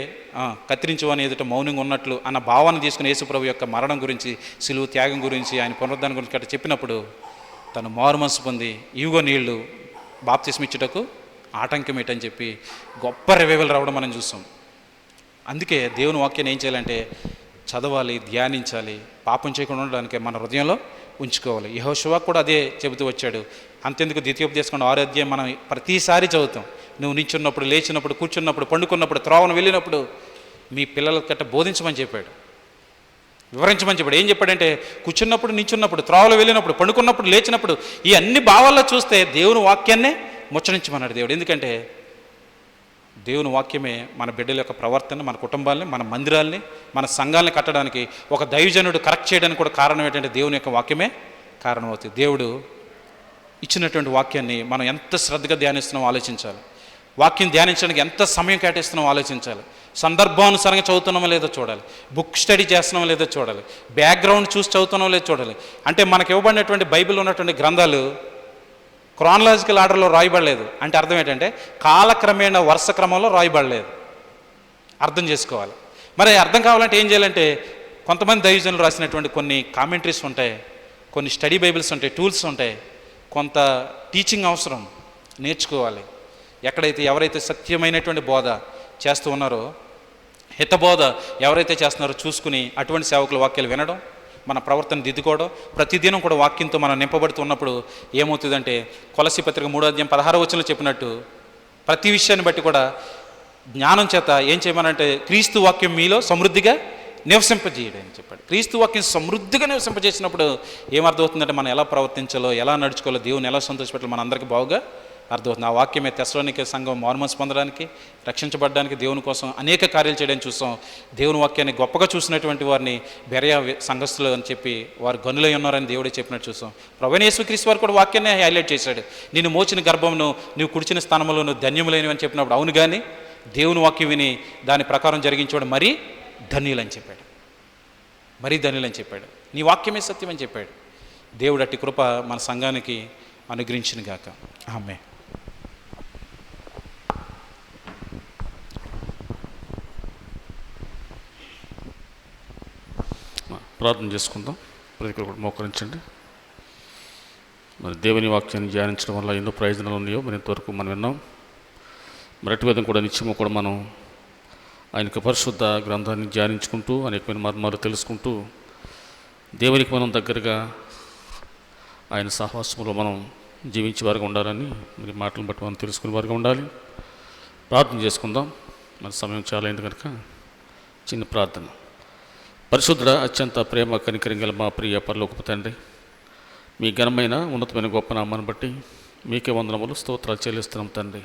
కత్తిరించువని ఎదుట మౌనంగా ఉన్నట్లు అన్న భావన తీసుకుని యేసుప్రభు యొక్క మరణం గురించి, సిలువ త్యాగం గురించి, ఆయన పునరుద్ధానం గురించి గట్రా చెప్పినప్పుడు తను మారు మనసు పొంది ఇవిగో నీళ్లు బాప్తిస్మ ఇచ్చుటకు ఆటంకం ఏంటని చెప్పి గొప్ప రివైవల్ రావడం మనం చూస్తాం. అందుకే దేవుని వాక్యాన్ని ఏం చేయాలంటే చదవాలి, ధ్యానించాలి, పాపం చేయకుండా ఉండడానికి మన హృదయంలో ఉంచుకోవాలి. యెహోషువ కూడా అదే చెబుతూ వచ్చాడు. అంతెందుకు ద్వితీయోపదేశకాండం 6వ అధ్యాయం మనం ప్రతిసారి చదువుతాం. నువ్వు నించున్నప్పుడు, లేచినప్పుడు, కూర్చున్నప్పుడు, పండుకున్నప్పుడు, త్రోవను వెళ్ళినప్పుడు మీ పిల్లల గట్ట బోధించమని చెప్పాడు, వివరించమని చెప్పాడు. ఏం చెప్పాడంటే కూర్చున్నప్పుడు, నించున్నప్పుడు, త్రోవలో వెళ్ళినప్పుడు, పండుకున్నప్పుడు, లేచినప్పుడు ఈ అన్ని భావాల్లో చూస్తే దేవుని వాక్యాన్నే ముచ్చరించమన్నాడు దేవుడు. ఎందుకంటే దేవుని వాక్యమే మన బిడ్డల యొక్క ప్రవర్తన, మన కుటుంబాలని, మన మందిరాల్ని, మన సంఘాలని కట్టడానికి, ఒక దైవజనుడు కరెక్ట్ చేయడానికి కూడా కారణం ఏంటంటే దేవుని యొక్క వాక్యమే కారణమవుతుంది. దేవుడు ఇచ్చినటువంటి వాక్యాన్ని మనం ఎంత శ్రద్ధగా ధ్యానిస్తున్నామో ఆలోచించాలి. వాక్యం ధ్యానించడానికి ఎంత సమయం కేటాయిస్తున్నామో ఆలోచించాలి. సందర్భానుసారంగా చదువుతున్నామో లేదో చూడాలి. బుక్ స్టడీ చేస్తున్నామో లేదో చూడాలి. బ్యాక్గ్రౌండ్ చూసి చదువుతున్నామో లేదో చూడాలి. అంటే మనకు ఇవ్వబడినటువంటి బైబిల్ ఉన్నటువంటి గ్రంథాలు క్రానలాజికల్ ఆర్డర్లో రాయబడలేదు. అంటే అర్థం ఏంటంటే కాలక్రమేణ వరుస క్రమంలో రాయబడలేదు. అర్థం చేసుకోవాలి. మరి అర్థం కావాలంటే ఏం చేయాలంటే కొంతమంది దైవజనులు రాసినటువంటి కొన్ని కామెంటరీస్ ఉంటాయి, కొన్ని స్టడీ బైబిల్స్ ఉంటాయి, టూల్స్ ఉంటాయి, కొంత టీచింగ్ అవసరం, నేర్చుకోవాలి. ఎవరైతే సత్యమైనటువంటి బోధ చేస్తూ ఉన్నారో, హితబోధ ఎవరైతే చేస్తున్నారో చూసుకుని అటువంటి సేవకుల వాక్యాలు వినడం, మన ప్రవర్తన దిద్దుకోవడం, ప్రతిదినం కూడా వాక్యంతో మనం నింపబడుతున్నప్పుడు ఏమవుతుందంటే కొలస్సీ పత్రిక 3వ అధ్యాయం 16వ వచనంలో చెప్పినట్టు ప్రతి విషయాన్ని బట్టి కూడా జ్ఞానం చేత ఏం చేయమనంటే క్రీస్తు వాక్యం మీలో సమృద్ధిగా నివసింపజేయడం అని చెప్పాడు. క్రీస్తు వాక్యం సమృద్ధిగా నివసింపజేసినప్పుడు ఏమర్థమవుతుందంటే మనం ఎలా ప్రవర్తించాలో, ఎలా నడుచుకోవాలో, దేవుని ఎలా సంతోషపెట్టాలో మన అందరికీ బాగుగా అర్థమవుతుంది. ఆ వాక్యమే తెస్సలోనికే సంఘం మారుమనసు పొందడానికి, రక్షించబడడానికి, దేవుని కోసం అనేక కార్యాలు చేయడానికి చూస్తాం. దేవుని వాక్యాన్ని గొప్పగా చూసినటువంటి వారిని బెరయా సంఘస్థులు అని చెప్పి వారు గనులై ఉన్నారని దేవుడే చెప్పినట్టు చూస్తాం. ప్రభువైన యేసుక్రీస్తు వారు కూడా వాక్యాన్ని హైలైట్ చేశాడు. నిన్ను మోచిన గర్భంను, నీవు కుడిచిన స్థానంలో నువ్వు ధన్యములైనవి అని చెప్పినప్పుడు అవును కానీ దేవుని వాక్యం విని దాని ప్రకారం జరిగించేవాడు మరీ ధన్యులని చెప్పాడు. మరీ ధన్యులని చెప్పాడు. నీ వాక్యమే సత్యం అని చెప్పాడు. దేవుడు అట్టి కృప మన సంఘానికి అనుగ్రహించిన గాక. ఆమేన్. ప్రార్థన చేసుకుందాం. ప్రతి ఒక్కరు మోకరించండి. మరి దేవుని వాక్యాన్ని ధ్యానించడం వల్ల ఎన్నో ప్రయోజనాలు ఉన్నాయో మరి ఇంతవరకు మనం విన్నాం. మరి అటు విధంగా కూడా నిత్యము కూడా మనం ఆయనకు పరిశుద్ధ గ్రంథాన్ని ధ్యానించుకుంటూ అనేకమైన మర్మాలు తెలుసుకుంటూ దేవునికి మనం దగ్గరగా ఆయన సహవాసంలో మనం జీవించే వారుగా ఉండాలని మరి మాటలను బట్టి మనం తెలుసుకునే వారుగా ఉండాలి. ప్రార్థన చేసుకుందాం. మన సమయం చాలా అయింది కనుక చిన్న ప్రార్థన. పరిశుద్ధుడ, అత్యంత ప్రేమ కనికరం గల మా ప్రియ పరలోకపు తండ్రి, మీ ఘనమైన ఉన్నతమైన గొప్ప నామాన్ని బట్టి మీకే వందనములు స్తోత్రాలు చెల్లిస్తున్నాం తండ్రి.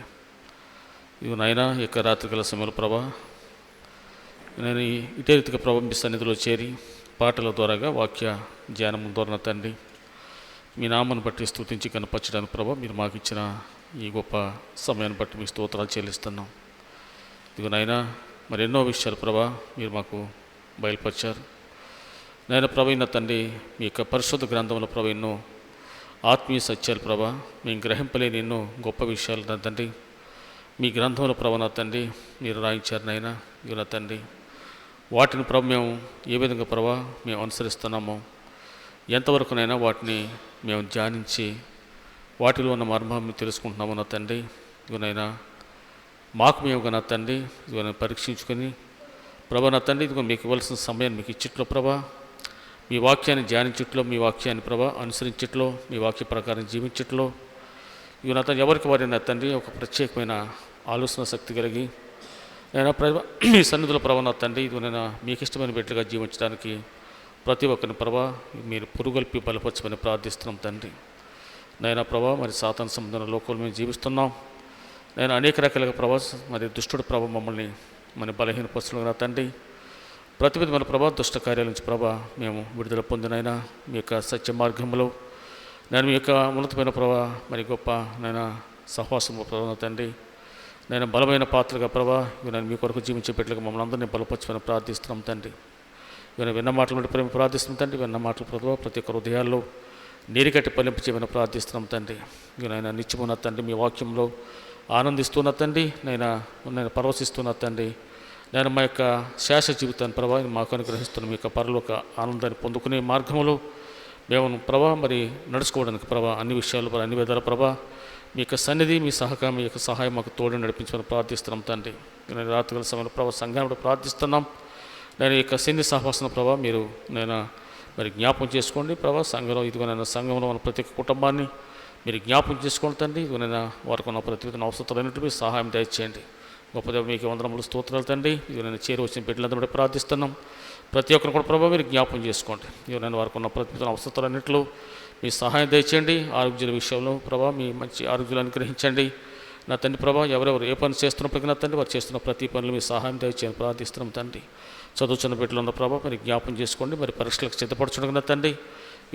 ఇవి నాయన ఈ యొక్క రాత్రికాల సమయంలో ప్రభా, నేను ఇటే రీతిగా ప్రభా మీ సన్నిధిలో చేరి పాటల ద్వారాగా వాక్య ధ్యానం ద్వారా తండ్రి మీ నామాన్ని బట్టి స్తుతించి కనపరచడానికి ప్రభా మీరు మాకు ఇచ్చిన ఈ గొప్ప సమయాన్ని బట్టి మీ స్తోత్రాలు చెల్లిస్తున్నాం. ఇదిగో నాయన మరి ఎన్నో విషయాలు ప్రభా మీరు మాకు బయలుపరిచారు. నాయన ప్రభా నా తండ్రి మీ యొక్క పరిశుద్ధ గ్రంథంలో ప్రభా ఎన్నో ఆత్మీయ సత్యాలు ప్రభా మేము గ్రహింపలేని ఎన్నో గొప్ప విషయాలు నా తండ్రి మీ గ్రంథంలో ప్రభా నా తండ్రి మీరు రాయించారు నాయన. ఇదిగో నా తండ్రి వాటిని ప్రభు మేము ఏ విధంగా ప్రభా మేము అనుసరిస్తున్నామో, ఎంతవరకునైనా వాటిని మేము ధ్యానించి వాటిలో ఉన్న మర్మాన్ని తెలుసుకుంటున్నాము నా తండ్రి. ఇదిగోనైనా మాకు మేము నా తండ్రి ఇదిగో పరీక్షించుకొని ప్రభా నా తండ్రి ఇదిగో మీకు ఇవ్వాల్సిన సమయాన్ని మీకు ఇచ్చిట్లో ప్రభా మీ వాక్యాన్ని ధ్యానించట్లో, మీ వాక్యాన్ని ప్రభా అనుసరించట్లో, మీ వాక్య ప్రకారం జీవించట్లో ఇవి నా తండ్రి ఎవరికి వారి నా తండ్రి ఒక ప్రత్యేకమైన ఆలోచన శక్తి కలిగి నేను ప్రభా మీ సన్నిధిలో ప్రభా నా తండ్రి ఇదిగో నేను మీకు ఇష్టమైన బిడ్డలుగా జీవించడానికి ప్రతి ఒక్కరిని ప్రభా మీరు పురుగొల్పి బలపరచమని ప్రార్థిస్తున్నాం తండ్రి. నైనా ప్రభా మరి సాతాను సంబంధమైన లోకంలో మేము జీవిస్తున్నాం. నేను అనేక రకాలుగా ప్రభా మరి దుష్టుడు ప్రభా మమ్మల్ని మన బలహీనపరుచులుగా తండ్రి ప్రతి విధమైన ప్రభా దుష్ట కార్యాల నుంచి ప్రభా మేము విడుదల పొందినైనా మీ యొక్క సత్య మార్గంలో నేను మీ యొక్క ఉన్నతమైన ప్రభా మరి గొప్ప నైనా సహవాసము ప్రభా తండ్రి నేను బలమైన పాత్రగా ప్రభా ఇవి నేను మీ కొరకు జీవించే బిడ్డలుగా మమ్మల్ని అందరినీ బలపరచమని ప్రార్థిస్తున్నాం తండ్రి. ఇవన్నీ విన్న మాటలు బట్టి ప్రేమ ప్రార్థిస్తున్నాం తండ్రి. విన్న మాటలు ప్రభావ ప్రతి ఒక్క హృదయాల్లో నీరు కట్టి పలింపు చేయమని ప్రార్థిస్తున్నాం తండ్రి. ఇక నైనా నిత్యమున్న తండ్రి మీ వాక్యంలో ఆనందిస్తున్న తండ్రి నేను పరవశిస్తున్న తండ్రి నేను మా యొక్క శాశ్వత జీవితాన్ని ప్రభా మాకు అనుగ్రహిస్తున్న మీ యొక్క పరలోక ఆనందాన్ని పొందుకునే మార్గంలో మేము ప్రభా మరి నడుచుకోవడానికి ప్రభా అన్ని విషయాలు అన్ని విధాల ప్రభా మీ యొక్క సన్నిధి మీ సహకారం మీ యొక్క సహాయం మాకు తోడు నడిపించమని ప్రార్థిస్తున్నాం తండ్రి. నేను రాత్రికాల సమయంలో ప్రభా సంఘాన్ని ప్రార్థిస్తున్నాం. నేను ఈ యొక్క సన్నిధి సహవాసన ప్రభా మీరు నేను మరి జ్ఞాపకం చేసుకోండి ప్రభా. సంఘంలో ఇదిగో నేను సంఘంలో ఉన్న ప్రతి ఒక్క కుటుంబాన్ని మీరు జ్ఞాపకం చేసుకోండి తండ్రి. ఇదిగో నేను వారికి ఉన్న ప్రతి విధమైన అవసరాలన్నింటినీ సహాయం దయచేయండి. గొప్ప దేవ మీకు వందనములు స్తోత్రాలు తండ్రి. ఇదిగో నేను చేరి వచ్చిన బిడ్డలందరూ కూడా ప్రార్థిస్తున్నాం. ప్రతి ఒక్కరు కూడా ప్రభావ మీరు జ్ఞాపకం చేసుకోండి. ఇదిగో నేను వారికి ఉన్న ప్రతి విధమైన అవసరాలన్నింటిలో మీ సహాయం దయచేయండి. ఆరోగ్యాల విషయంలో ప్రభావ మీ మంచి ఆరోగ్యాలు అనుగ్రహించండి నా తండ్రి. ప్రభావ ఎవరెవరు ఏ పని చేస్తున్నప్పటికీ నా తండ్రి వారు చేస్తున్న ప్రతి పనులు మీ సహాయం దయచేయని ప్రార్థిస్తున్నాం తండ్రి. చదువుతున్న బిడ్డలు ఉన్న ప్రభావ మరి జ్ఞాపం చేసుకోండి. మరి పరీక్షలకు సిద్ధపరచడం నా తండ్రి.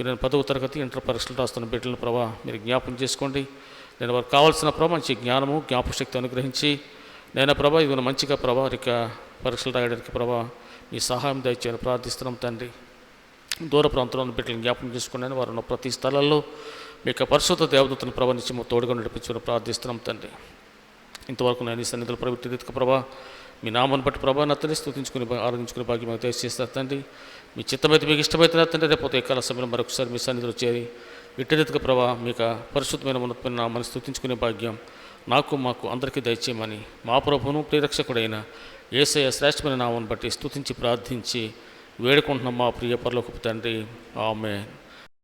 నేను 10వ తరగతి ఇంటర్ పరీక్షలు రాస్తున్న బిడ్డలను ప్రభావ మీరు జ్ఞాపం చేసుకోండి. నేను వారికి కావాల్సిన ప్రభావ మంచి జ్ఞానము జ్ఞాపశక్తి అనుగ్రహించి నేను ప్రభావ ఇది మంచిగా ప్రభావ ఇక పరీక్షలు రాయడానికి ప్రభావ మీ సహాయం దయచేయని ప్రార్థిస్తున్నాం తండ్రి. దూర ప్రాంతంలో ఉన్న బిడ్డలను జ్ఞాపకం చేసుకోండి. వారు ఉన్న ప్రతి స్థలాల్లో మీ యొక్క పరిశుద్ధ దేవదూతను ప్రభావ నిత్యము తోడుగా నడిపించమని ప్రార్థిస్తున్నాం తండ్రి. ఇంతవరకు నేను ఈ సన్నిధిలో ప్రవృత్తి రీతిక ప్రభావ మీ నామాన్ని బట్టి ప్రభావ నా తండ్రి స్తుతించుకుని ఆరాధించుకునే భాగ్యం మాకు దయచేస్తారు తండ్రి. మీ చిత్తమైతే మీకు ఇష్టమైతే నా తండ్రి రేపు ఏ కాల సమయంలో మరొకసారి మీ సన్నిధిలో చేరి ఇట్టి రీతిక ప్రభావ మీకు పరిశుద్ధమైన ఉన్నతమైన నామాన్ని స్తుతించుకునే భాగ్యం నాకు మాకు అందరికీ దయచేయమని మా ప్రభువును ప్రియరక్షకుడైన యేసయ్య శ్రేష్టమైన నామాన్ని బట్టి స్తుతించి ప్రార్థించి వేడుకుంటున్నాం మా ప్రియ పరలోకపు తండ్రి. ఆమేన్.